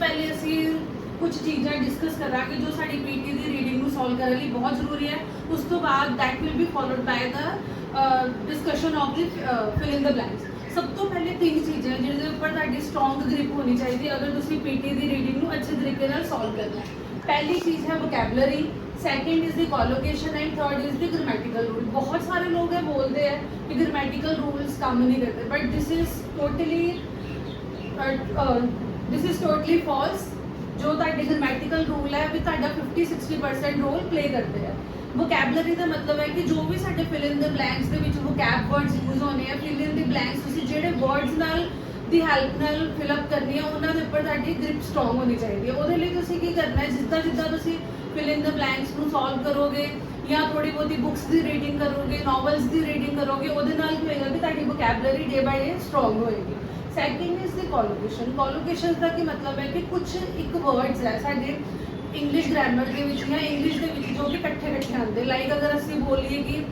पहले ਅਸੀਂ कुछ चीज़ां डिस्कस करांगे जो साडी पीटी दी रीडिंग ਨੂੰ ਸੋਲਵ ਕਰਨ ਲਈ बहुत ਜ਼ਰੂਰੀ ਹੈ। ਉਸ ਤੋਂ ਬਾਅਦ that will be followed by the discussion of the fill in the blanks। ਸਭ ਤੋਂ ਪਹਿਲੇ ਤਿੰਨ ਚੀਜ਼ਾਂ ਜਿਹਦੇ ਉੱਪਰ ਤੁਹਾਡੀ ਸਟਰੋਂਗ ਗ੍ਰਿਪ ਹੋਣੀ ਚਾਹੀਦੀ ਅਗਰ ਤੁਸੀਂ ਪੀਟੀ ਦੀ ਰੀਡਿੰਗ ਨੂੰ ਅੱਛੇ ਤਰੀਕੇ ਨਾਲ ਸੋਲਵ ਕਰਨਾ ਹੈ। ਪਹਿਲੀ ਚੀਜ਼ ਹੈ vocabulary, second is the collocation and third is the grammatical rule. बहुत सारे लोग है बोलते हैं कि ग्रामेटिकल रूल्स काम नहीं करते, but this is totally false. जो ਤੁਹਾਡੇ ग्रामेटिकल रूल है भी ਤੁਹਾਡਾ 50-60% रोल प्ले करते हैं। ਵੋਕੈਬਲਰੀ ਦਾ ਮਤਲਬ ਹੈ ਕਿ ਜੋ ਵੀ ਸਾਡੇ ਫਿਲ ਇਨ ਦ ਬਲੈਂਕਸ ਦੇ ਵਿੱਚ ਵੋਕੈਬ ਵਰਡਸ ਯੂਜ਼ ਹੋਣੇ ਆ, ਫਿਲ ਇਨ ਦ ਬਲੈਂਕਸ ਤੁਸੀਂ ਜਿਹੜੇ ਵਰਡਸ ਨਾਲ ਦੀ ਹੈਲਪ ਨਾਲ ਫਿਲ ਅਪ ਕਰਨੀ ਹੈ ਉਹਨਾਂ ਦੇ ਉੱਪਰ ਤੁਹਾਡੀ ਗ੍ਰਿਪ ਸਟਰੋਂਗ ਹੋਣੀ ਚਾਹੀਦੀ ਹੈ। ਉਹਦੇ ਲਈ ਤੁਸੀਂ ਕੀ ਕਰਨਾ ਹੈ, ਜਿੱਦਾਂ ਜਿੱਦਾਂ ਤੁਸੀਂ ਫਿਲ ਇਨ ਦ ਬਲੈਂਕਸ ਨੂੰ ਸੋਲਵ ਕਰੋਗੇ ਜਾਂ ਥੋੜੀ ਬਹੁਤੀ ਬੁੱਕਸ ਦੀ ਰੀਡਿੰਗ ਕਰੋਗੇ, ਨੋਵਲਸ ਦੀ ਰੀਡਿੰਗ ਕਰੋਗੇ, ਉਹਦੇ ਨਾਲ ਕੀ ਹੋਏਗਾ ਕਿ ਤੁਹਾਡੀ vocabulary day by day strong ਹੋਏਗੀ। Second is the collocation. Collocation ਦਾ ਕੀ ਮਤਲਬ ਹੈ ਕਿ ਕੁਝ ਇੱਕ ਵਰਡਸ ਹੈ ਸਾਡੇ ਇੰਗਲਿਸ਼ ਗ੍ਰਾਮਰ ਦੇ ਵਿੱਚ ਜਾਂ ਇੰਗਲਿਸ਼ ਦੇ ਵਿੱਚ ਜੋ ਕਿ ਇਕੱਠੇ ਇਕੱਠੇ ਆਉਂਦੇ, ਲਾਈਕ ਅਗਰ ਅਸੀਂ ਬੋਲੀਏ ਕਿ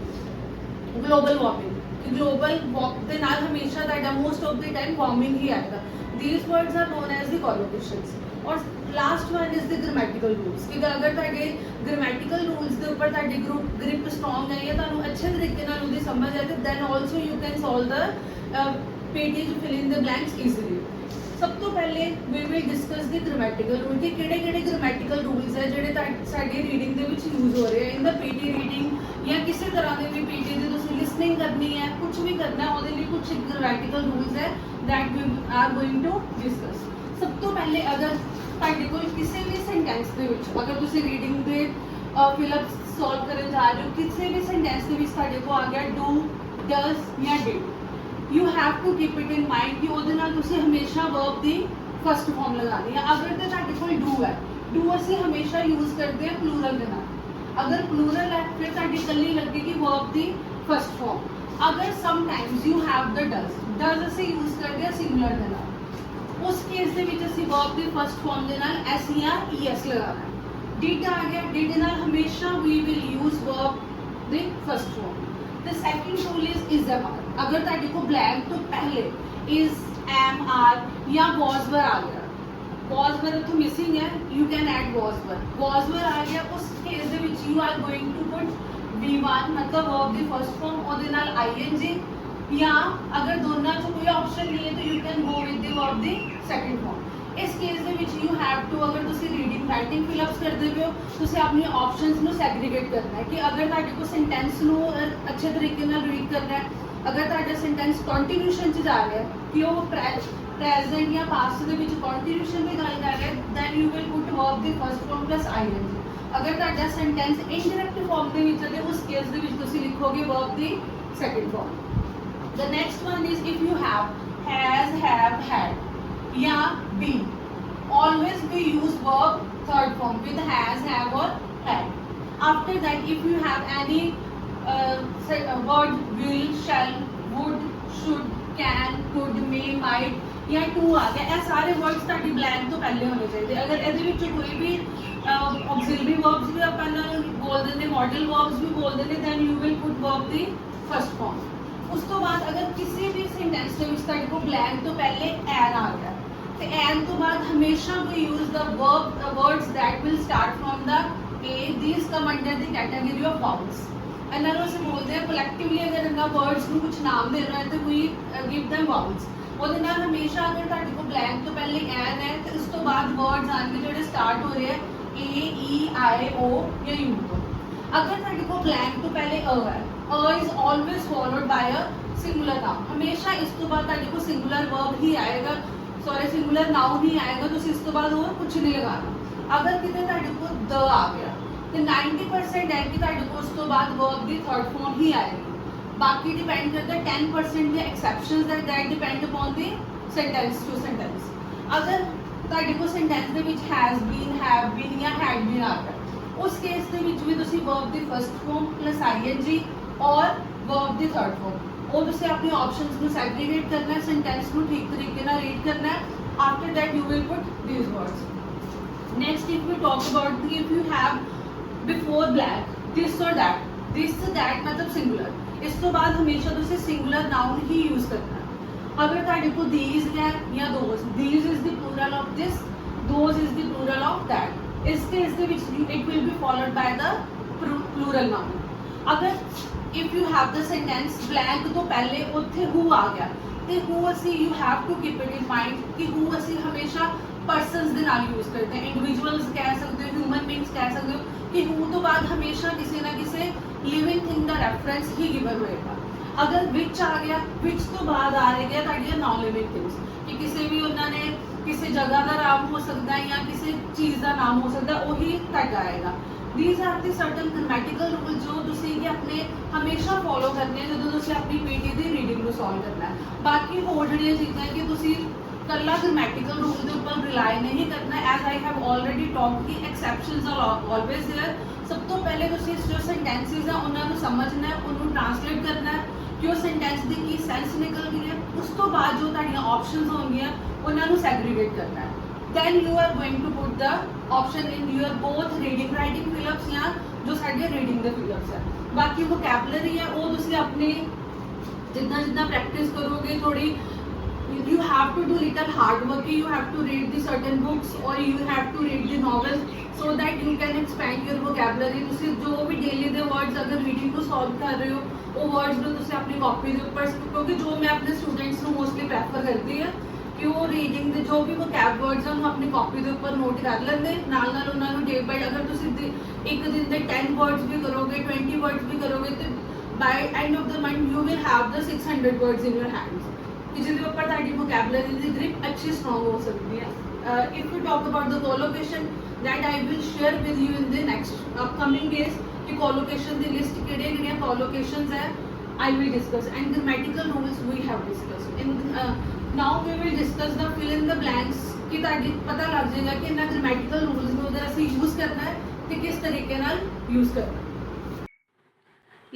ਗਲੋਬਲ ਵਾਰਮਿੰਗ, ਕਿ ਗਲੋਬਲ ਦੇ ਨਾਲ ਹਮੇਸ਼ਾ ਤੁਹਾਡਾ most of the time warming ਹੀ ਆਏਗਾ। these words are known as the collocations। और last one is the grammatical rules कि अगर ਤੁਹਾਡੇ ग्रामेटिकल रूल्स ਦੇ ਉੱਪਰ ਤੁਹਾਡੀ ਗ੍ਰਿਪ ਸਟਰੋਂਗ ਹੈ ਜਾਂ ਤੁਹਾਨੂੰ ਅੱਛੇ ਤਰੀਕੇ ਨਾਲ ਉਹਦੀ ਸਮਝ ਹੈ ਤੇ then also you can solve the pages fill in the blanks easily। ਸਭ ਤੋਂ ਪਹਿਲੇ we will discuss the grammatical rule ਕਿ ਕਿਹੜੇ ਕਿਹੜੇ grammatical rules ਹੈ ਜਿਹੜੇ ਸਾਡੀ ਰੀਡਿੰਗ ਦੇ ਵਿੱਚ ਯੂਜ਼ ਹੋ ਰਹੇ ਹੈ ਇਨ ਦਾ ਪੀਟੀ ਰੀਡਿੰਗ ਜਾਂ ਕਿਸੇ ਤਰ੍ਹਾਂ ਦੇ ਵੀ ਪੀਟੀ ਦੀ ਤੁਸੀਂ ਲਿਸਨਿੰਗ ਕਰਨੀ ਹੈ, ਕੁਝ ਵੀ ਕਰਨਾ ਹੈ, ਉਹਦੇ ਲਈ ਕੁਝ grammatical rules ਹੈ that we are going to discuss। ਸਭ ਤੋਂ ਪਹਿਲੇ ਅਗਰ ਤੁਹਾਡੇ ਕੋਲ ਕਿਸੇ ਵੀ ਸੈਂਟੈਂਸ ਦੇ ਵਿੱਚ ਅਗਰ ਤੁਸੀਂ ਰੀਡਿੰਗ ਦੇ ਫਿਲਅਪ ਸੋਲਵ ਕਰਨ ਜਾ ਰਹੇ ਹੋ, ਕਿਸੇ ਵੀ ਸੈਂਟੈਂਸ ਦੇ ਵਿੱਚ ਤੁਹਾਡੇ ਕੋਲ ਆ ਗਿਆ ਡੂ, ਡਸ ਜਾਂ did, you have to keep it in mind ਕਿ ਉਹਦੇ ਨਾਲ ਤੁਸੀਂ ਹਮੇਸ਼ਾ ਵਰਬ ਦੀ ਫਸਟ ਫਾਰਮ ਲਗਾਉਣੀ ਹੈ। ਅਗਰ ਤੇ ਤੁਹਾਡੇ ਕੋਲ ਡੂ ਹੈ, ਡੂ ਅਸੀਂ ਹਮੇਸ਼ਾ ਯੂਜ਼ ਕਰਦੇ ਹਾਂ ਪਲੂਰਲ ਦੇ ਨਾਲ। ਅਗਰ ਪਲੂਰਲ ਹੈ ਫਿਰ ਤੁਹਾਡੀ ਇਕੱਲੀ ਲੱਗੇਗੀ ਵਰਬ ਦੀ ਫਸਟ ਫਾਰਮ। ਅਗਰ sometimes you have the does, does ਅਸੀਂ ਯੂਜ਼ ਕਰਦੇ ਹਾਂ ਸਿੰਗੂਲਰ ਦੇ ਨਾਲ, ਉਸ ਕੇਸ ਦੇ ਵਿੱਚ ਅਸੀਂ ਵਰਬ ਦੀ ਫਸਟ ਫਾਰਮ ਦੇ ਨਾਲ ਐਸ ਜਾਂ ਈਐਸ ਲਗਾਉਣਾ ਹੈ। ਡਿਡ ਆ ਗਿਆ, ਡਿਡ ਨਾਲ ਹਮੇਸ਼ਾ ਵੀ ਵਿਲ ਯੂਜ਼ ਵਰਬ ਦੀ first form. The second rule is am are. ਅਗਰ ਤੁਹਾਡੇ ਕੋਲ ਬਲੈਂਕ ਤੋਂ ਪਹਿਲੇ ਇਜ਼, ਐਮ, ਆਰ ਜਾਂ ਵਾਜ਼ ਵਰ ਆ ਗਿਆ, ਵਾਜ਼ ਵਰ ਇੱਥੋਂ ਮਿਸਿੰਗ ਹੈ, ਯੂ ਕੈਨ ਐਡ ਵਾਜ਼ ਵਰ, ਵਾਜ਼ ਵਰ ਆ ਗਿਆ, ਉਸ ਕੇਸ ਦੇ ਵਿੱਚ you are going to put V1 मतलब वर्ब ਦੀ फर्स्ट फॉर्म ਉਹਦੇ ਨਾਲ ing ਜਾਂ ਅਗਰ ਦੋਨਾਂ ਚੋਂ ਕੋਈ ਆਪਸ਼ਨ ਨਹੀਂ ਹੈ ਤਾਂ you can go with the verb the second ਫॉर्म। ਇਸ ਕੇਸ ਦੇ ਵਿੱਚ ਯੂ ਹੈਵ ਟੂ ਅਗਰ ਤੁਸੀਂ ਰੀਡਿੰਗ ਰਾਈਟਿੰਗ ਫਿਲਅਪਸ ਕਰਦੇ ਹੋ ਤੁਸੀਂ ਆਪਣੀ ਆਪਸ਼ਨਸ ਨੂੰ ਸੈਗਰੀਗੇਟ ਕਰਨਾ ਹੈ ਕਿ ਅਗਰ ਤੁਹਾਡੇ ਕੋਲ ਸੈਂਟੈਂਸ ਨੂੰ ਅੱਛੇ ਤਰੀਕੇ ਨਾਲ ਰੀਡ ਕਰਨਾ ਹੈ, ਅਗਰ ਤੁਹਾਡਾ ਸੈਂਟੈਂਸ ਕੰਟੀਨਿਊਸ਼ਨ 'ਚ ਜਾ ਰਿਹਾ ਹੈ ਕਿ ਉਹ ਪ੍ਰੈਜ਼ੈਂਟ ਜਾਂ ਪਾਸਟ ਦੇ ਵਿੱਚ ਕੰਟੀਨਿਊਸ਼ਨ ਦੀ ਗੱਲ ਕਰ ਰਿਹਾ ਹੈ then you will put verb ਦੀ ਫਰਸਟ ਫॉर्म ਪਲੱਸ ing। अगर ਤੁਹਾਡਾ ਸੈਂਟੈਂਸ ਇਨਡਾਇਰੈਕਟ ਫਾਰਮ ਦੇ ਵਿੱਚ ਹੈ ਉਸ ਕੇਸ ਦੇ ਵਿੱਚ ਤੁਸੀਂ ਲਿਖੋਗੇ verb the second farm. The next one is if you have, has, have, head ਜਾਂ ਬੀਨ, always we use verb third form with has, have or had। after that if you have any word will, shall, would, should, can, could, may, might ਜਾਂ to ਆ ਗਿਆ, ਇਹ ਸਾਰੇ words ਤੁਹਾਡੀ blank ਤੋਂ ਪਹਿਲੇ ਹੋਣੇ ਚਾਹੀਦੇ। ਅਗਰ ਇਹਦੇ ਵਿੱਚ ਕੋਈ ਵੀ ਆਕਸਿਲਰੀ ਵਰਬਸ ਵੀ ਆਪਾਂ ਨਾਲ ਬੋਲਦੇ ਨੇ, ਮਾਡਲ ਵਰਬਸ ਵੀ ਬੋਲਦੇ ਨੇ, then you will put verb ਦੀ ਫਸਟ ਫਾਰਮ। ਉਸ ਤੋਂ ਬਾਅਦ ਅਗਰ ਕਿਸੇ ਵੀ ਸੈਂਟੈਂਸ ਦੇ ਵਿੱਚ ਤੁਹਾਡੇ ਕੋਲ ਬਲੈਂਕ ਤੋਂ ਪਹਿਲੇ ਐਨ ਆ ਗਿਆ ਤੇ ਐਨ ਤੋਂ ਬਾਅਦ ਹਮੇਸ਼ਾ we use the words that will start from the A, these come under the category of vowels. ਇਹਨਾਂ ਨੂੰ ਅਸੀਂ ਬੋਲਦੇ ਹਾਂ ਕਲੈਕਟਿਵਲੀ ਅਗਰ ਇਹਨਾਂ ਵਰਡਸ ਨੂੰ ਕੁਝ ਨਾਮ ਦੇਣਾ ਹੈ ਤਾਂ ਵੀ ਗਿਵ ਦੈਮ ਵਾਵਲਸ। ਉਹਦੇ ਨਾਲ ਹਮੇਸ਼ਾ ਅਗਰ ਤੁਹਾਡੇ ਕੋਲ ਬਲੈਂਕ ਤੋਂ ਪਹਿਲੇ ਐਨ ਹੈ ਤੇ ਉਸ ਤੋਂ ਬਾਅਦ ਵਰਡਸ ਆਉਣਗੇ ਜਿਹੜੇ ਸਟਾਰਟ ਹੋ ਰਹੇ ਹੈ ਏ, ਈ, ਆਈ, ਓ ਜਾਂ ਯੂ ਤੋਂ। ਅਗਰ ਤੁਹਾਡੇ ਕੋਲ ਬਲੈਂਕ ਤੋਂ ਪਹਿਲੇ ਹੈ, is always followed by a singular noun. ਹਮੇਸ਼ਾ ਇਸ ਤੋਂ ਬਾਅਦ ਤੁਹਾਡੇ ਕੋਲ ਸਿੰਗੂਲਰ ਵਰਬ ਹੀ ਆਏਗਾ, ਸੌਰੀ ਸਿੰਗੂਲਰ ਨਾउन ਹੀ ਆਏਗਾ, ਤੁਸੀਂ ਇਸ ਤੋਂ ਬਾਅਦ ਹੋਰ ਕੁਝ ਨਹੀਂ ਲਗਾਉਣਾ। ਅਗਰ ਕਿਤੇ ਤੁਹਾਡੇ ਕੋਲ ਦ ਆ ਗਿਆ ਤੇ 90% ਹੈ ਕਿ ਤੁਹਾਡੇ ਕੋਲ ਉਸ ਤੋਂ ਬਾਅਦ ਵਰਬ ਦੀ ਥਰਡ ਫਾਰਮ ਹੀ ਆਏਗੀ। ਬਾਕੀ ਡਿਪੈਂਡ ਕਰਦਾ 10% ਦੇ exceptions that depend upon the sentence to sentence। ਅਗਰ ਤੁਹਾਡੇ ਕੋਲ ਸੈਂਟੈਂਸ ਦੇ ਵਿੱਚ ਹੈਜ਼ ਬੀਨ, ਹੈਵ ਬੀਨ ਜਾਂ ਹੈਡ ਬੀਨ ਆ ਗਿਆ ਉਸ ਕੇਸ ਦੇ ਵਿੱਚ ਵੀ ਤੁਸੀਂ ਵਰਬ ਦੀ ਫਸਟ ਫਾਰਮ ਪਲੱਸ ing ਔਰ ਵਰਬ ਦੀ ਥਰਡ ਫਾਰਮ ਉਹ ਤੁਸੀਂ ਆਪਣੀ ਆਪਸ਼ਨਸ ਨੂੰ ਸੈਗਰੀਗੇਟ ਕਰਨਾ ਹੈ, ਸੈਂਟੈਂਸ ਨੂੰ ਠੀਕ ਤਰੀਕੇ ਨਾਲ ਰੀਡ ਕਰਨਾ ਹੈ। After that you will put these words। next if we talk about the if you have before black this or that, this that मतलब singular, ਇਸ ਤੋਂ ਬਾਅਦ ਹਮੇਸ਼ਾ ਤੁਸੀਂ ਸਿੰਗੂਲਰ ਨਾउन ਹੀ ਯੂਜ਼ ਕਰਨਾ ਹੈ। ਅਗਰ ਤੁਹਾਡੇ ਕੋਲ these ਹੈ ਜਾਂ those, these is the plural of this, those is the plural of that. इस केस ਦੇ ਵਿੱਚ it will be followed by the plural noun. अगर if you have the sentence blank ਤੋਂ ਪਹਿਲੇ ਉੱਥੇ who ਆ ਗਿਆ ਤੇ who ਅਸੀਂ you have to keep it in mind ਕਿ who ਅਸੀਂ ਹਮੇਸ਼ਾ persons ਦੇ ਨਾਲ यूज करते हैं, individuals ਕਹਿ ਸਕਦੇ ਹੋ, human beings ਕਹਿ ਸਕਦੇ ਹੋ ਕਿ who ਤੋਂ ਬਾਅਦ ਹਮੇਸ਼ਾ ਕਿਸੇ ਨਾ ਕਿਸੇ living thing ਦਾ reference ही given ਹੋਏਗਾ। ਅਗਰ which ਆ ਗਿਆ, which ਤੋਂ ਬਾਅਦ ਆ ਰਿਹਾ ਤੁਹਾਡੀਆਂ non living things ਕਿ ਕਿਸੇ ਵੀ ਉਹਨਾਂ ਨੇ ਕਿਸੇ ਜਗ੍ਹਾ ਦਾ ਨਾਮ ਹੋ ਸਕਦਾ ਹੈ ਜਾਂ ਕਿਸੇ ਚੀਜ਼ ਦਾ ਨਾਮ ਹੋ ਸਕਦਾ, ਉਹੀ ਤੁਹਾਡਾ ਆਏਗਾ। These are the certain grammatical rules जो ਤੁਸੀਂ ਕਿ ਆਪਣੇ ਹਮੇਸ਼ਾ ਫੋਲੋ ਕਰਨੇ ਆ ਜਦੋਂ ਤੁਸੀਂ ਆਪਣੀ ਪੀਟੀ ਦੀ ਰੀਡਿੰਗ ਨੂੰ ਸੋਲਵ ਕਰਨਾ ਹੈ। ਬਾਕੀ ਹੋਰ ਜਿਹੜੀਆਂ ਚੀਜ਼ਾਂ ਕਿ ਤੁਸੀਂ ਕੱਲਾ grammatical rule ਦੇ ਉੱਪਰ ਰਿਲਾਈ ਨਹੀਂ ਕਰਨਾ। As I have already talked ਕਿ ਐਕਸੈਪਸ਼ਨਸ ਆਰ ਆਲਵੇਜ਼ देयर। ਸਭ ਤੋਂ ਪਹਿਲੇ ਤੁਸੀਂ ਜੋ ਸੈਂਟੈਂਸਿਸ ਆ ਉਹਨਾਂ ਨੂੰ ਸਮਝਣਾ ਹੈ, ਉਹਨੂੰ ਟ੍ਰਾਂਸਲੇਟ ਕਰਨਾ ਹੈ ਕਿ ਉਹ ਸੈਂਟੈਂਸ ਦੀ ਕੀ ਸੈਂਸ ਨਿਕਲ ਗਈ ਹੈ। ਉਸ ਤੋਂ ਬਾਅਦ ਜੋ ਤੁਹਾਡੀਆਂ ਆਪਸ਼ਨਸ ਹੋਣਗੀਆਂ ਉਹਨਾਂ ਨੂੰ ਸੈਗਰੀਗੇਟ ਕਰਨਾ ਹੈ। then you are going to put the option in your both reading writing fill-ups या जो साढ़े reading the fill-ups है। बाकी vocabulary है वो तुसी अपने जितना जितना practice करोगे थोड़ी you have to do little hard work, you have to read the certain books or you have to read the novels so that you can expand your vocabulary। तुसी जो भी daily ਦੇ words अगर reading को solve कर रहे हो वो words ਨੂੰ ਤੁਸੀਂ ਆਪਣੀ ਕਾਪੀ ਦੇ ਉੱਪਰ, क्योंकि जो मैं अपने students ਨੂੰ mostly prefer करती है कि वो रीडिंग ਦੇ जो भी vocab words ਉਹਨੂੰ ਆਪਣੀ ਕਾਪੀ ਦੇ ਉੱਪਰ ਨੋਟ ਕਰ ਲੈਂਦੇ, ਨਾਲ ਨਾਲ ਉਹਨਾਂ ਨੂੰ ਡੇ ਬਾਈ ਅਗਰ ਤੁਸੀਂ ਇੱਕ ਦਿਨ ਦੇ 10 words ਵੀ ਕਰੋਗੇ 20 words ਵੀ ਕਰੋਗੇ ਤੇ by end of the month you will have the 600 words in your hands ਕਿ ਜਿਹਦੇ ਉੱਪਰ ਤੁਹਾਡੀ vocabulary ਦੀ ਗ੍ਰਿਪ ਅੱਛੀ ਸਟਰੋਂਗ ਹੋ ਸਕਦੀ ਹੈ। If you talk about the collocation that I will share with you in the next upcoming days ਕਿ ਕੋਲੋਕੇਸ਼ਨ ਦੀ ਲਿਸਟ ਕਿਹੜੀਆਂ ਕੋਲੋਕੇਸ਼ਨਸ ਹੈ I will discuss and grammatical rules we have discussed in now we will discuss the fill in the blanks कि ताकि पता लग जाएगा कि इन्ना grammatical rules ਨੂੰ ਉਹਦਾ ਅਸੀਂ यूज करना है ਤੇ किस तरीके ਨਾਲ यूज करना है।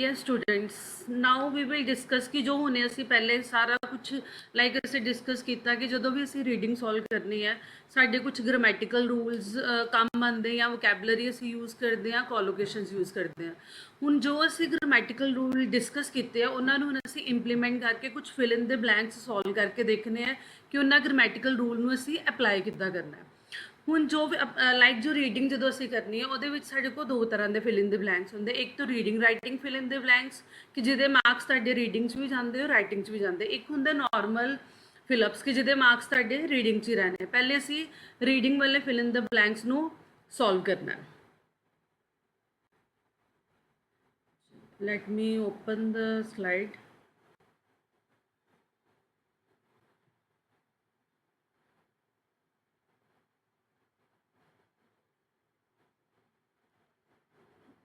yes students, now we will discuss कि जो हुणे ਅਸੀਂ ਪਹਿਲੇ ਸਾਰਾ ਕੁਝ ਲਾਈਕ ਅਸੀਂ ਡਿਸਕਸ ਕੀਤਾ ਕਿ ਜਦੋਂ ਵੀ ਅਸੀਂ ਰੀਡਿੰਗ ਸੋਲਵ ਕਰਨੀ ਹੈ ਸਾਡੇ ਕੁਝ ਗ੍ਰਾਮੈਟੀਕਲ ਰੂਲਸ ਕੰਮ ਆਉਂਦੇ ਜਾਂ ਵੋਕੈਬਲਰੀ ਅਸੀਂ ਯੂਜ਼ ਕਰਦੇ ਹਾਂ, ਕੋਲੋਕੇਸ਼ਨਸ ਯੂਜ਼ ਕਰਦੇ ਹਾਂ। ਹੁਣ ਜੋ ਅਸੀਂ ਗ੍ਰਾਮੈਟੀਕਲ ਰੂਲ ਡਿਸਕਸ ਕੀਤੇ ਆ ਉਹਨਾਂ ਨੂੰ ਹੁਣ ਅਸੀਂ ਇੰਪਲੀਮੈਂਟ ਕਰਕੇ ਕੁਝ ਫਿਲ ਇਨ ਦੇ ਬਲੈਂਕਸ ਸੋਲਵ ਕਰਕੇ ਦੇਖਣੇ ਆ ਕਿ ਉਹਨਾਂ ਗ੍ਰਾਮੈਟੀਕਲ ਰੂਲ ਨੂੰ ਅਸੀਂ ਅਪਲਾਈ ਕਿੱਦਾਂ ਕਰਨਾ ਹੈ। ਹੁਣ ਜੋ ਲਾਈਕ ਜੋ ਰੀਡਿੰਗ ਜਦੋਂ ਅਸੀਂ ਕਰਨੀ ਹੈ ਉਹਦੇ ਵਿੱਚ ਸਾਡੇ ਕੋਲ ਦੋ ਤਰ੍ਹਾਂ ਦੇ ਫਿਲ ਇਨ ਦੇ ਬਲੈਂਕਸ ਹੁੰਦੇ। ਇੱਕ ਤਾਂ ਰੀਡਿੰਗ ਰਾਈਟਿੰਗ ਫਿਲ ਇਨ ਦੇ ਬਲੈਂਕਸ ਕਿ ਜਿਹਦੇ ਮਾਰਕਸ ਤੁਹਾਡੇ ਰੀਡਿੰਗ 'ਚ ਵੀ ਜਾਂਦੇ ਹੋ ਰਾਈਟਿੰਗ 'ਚ ਵੀ ਜਾਂਦੇ। ਇੱਕ ਹੁੰਦਾ ਨਾਰਮਲ ਫਿਲਅਪਸ ਕਿ ਜਿਹਦੇ ਮਾਰਕਸ ਤੁਹਾਡੇ ਰੀਡਿੰਗ 'ਚ ਹੀ ਰਹਿਣੇ। ਪਹਿਲੇ ਅਸੀਂ ਰੀਡਿੰਗ ਵਾਲੇ ਫਿਲ ਇਨ ਦੇ ਬਲੈਂਕਸ ਨੂੰ ਸੋਲਵ ਕਰਨਾ ਹੈ। let me open the slide।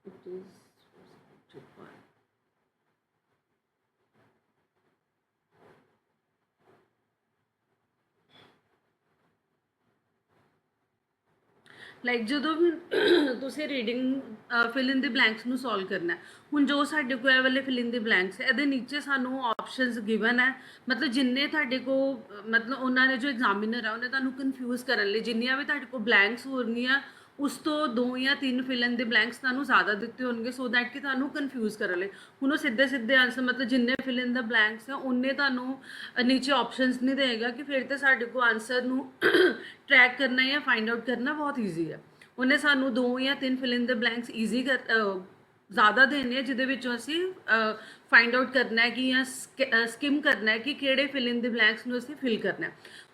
it is like ਜਦੋਂ ਵੀ ਤੁਸੀਂ ਰੀਡਿੰਗ ਫਿਲ ਇਨ ਦੇ ਬਲੈਂਕਸ ਨੂੰ ਸੋਲਵ ਕਰਨਾ ਹੁਣ ਜੋ ਸਾਡੇ ਕੋਲ ਇਹ ਵਾਲੇ ਫਿਲ ਇਨ ਦੇ ਬਲੈਂਕਸ ਹੈ ਇਹਦੇ ਨੀਚੇ ਸਾਨੂੰ ਆਪਸ਼ਨਸ ਗਿਵਨ ਹੈ ਮਤਲਬ ਜਿੰਨੇ ਤੁਹਾਡੇ ਕੋਲ ਮਤਲਬ ਉਹਨਾਂ ਨੇ ਜੋ ਐਗਜ਼ਾਮੀਨਰ ਆ ਉਹਨੇ ਤੁਹਾਨੂੰ ਕਨਫਿਊਜ਼ ਕਰਨ ਲਈ ਜਿੰਨੀਆਂ ਵੀ ਤੁਹਾਡੇ ਕੋਲ ਬਲੈਂਕਸ ਹੋਣਗੀਆਂ ਉਸ ਤੋਂ 2 ਜਾਂ 3 ਫਿਲ ਇਨ ਦੇ ਬਲੈਂਕਸ ਤੁਹਾਨੂੰ ਜ਼ਿਆਦਾ ਦਿੱਤੇ ਹੋਣਗੇ ਸੋ ਦੈਟ ਕਿ ਤੁਹਾਨੂੰ ਕਨਫਿਊਜ਼ ਕਰਨ ਲਈ। ਹੁਣ ਉਹ ਸਿੱਧੇ ਸਿੱਧੇ ਆਨਸਰ ਮਤਲਬ ਜਿੰਨੇ ਫਿਲ ਇਨ ਦਾ ਬਲੈਂਕਸ ਆ ਉਹਨੇ ਤੁਹਾਨੂੰ ਨੀਚੇ ਆਪਸ਼ਨਸ ਨਹੀਂ ਦੇਗਾ ਕਿ ਫਿਰ ਤਾਂ ਸਾਡੇ ਕੋਲ ਆਨਸਰ ਨੂੰ ਟਰੈਕ ਕਰਨਾ ਜਾਂ ਫਾਈਂਡ ਆਊਟ ਕਰਨਾ ਬਹੁਤ ਈਜ਼ੀ ਹੈ। ਉਹਨੇ ਸਾਨੂੰ 2 ਜਾਂ 3 ਫਿਲ ਇਨ ਦੇ ਬਲੈਂਕਸ ਈਜ਼ੀ ਜ਼ਿਆਦਾ ਦੇਣੇ ਆ ਜਿਹਦੇ ਵਿੱਚੋਂ ਅਸੀਂ ਫਾਈਂਡ ਆਊਟ ਕਰਨਾ ਹੈ ਕਿ ਜਾਂ ਸਕਿਮ ਕਰਨਾ ਹੈ ਕਿ ਕਿਹੜੇ ਫਿਲ ਇਨ ਦੇ ਬਲੈਂਕਸ ਨੂੰ ਅਸੀਂ ਫਿਲ ਕਰਨਾ।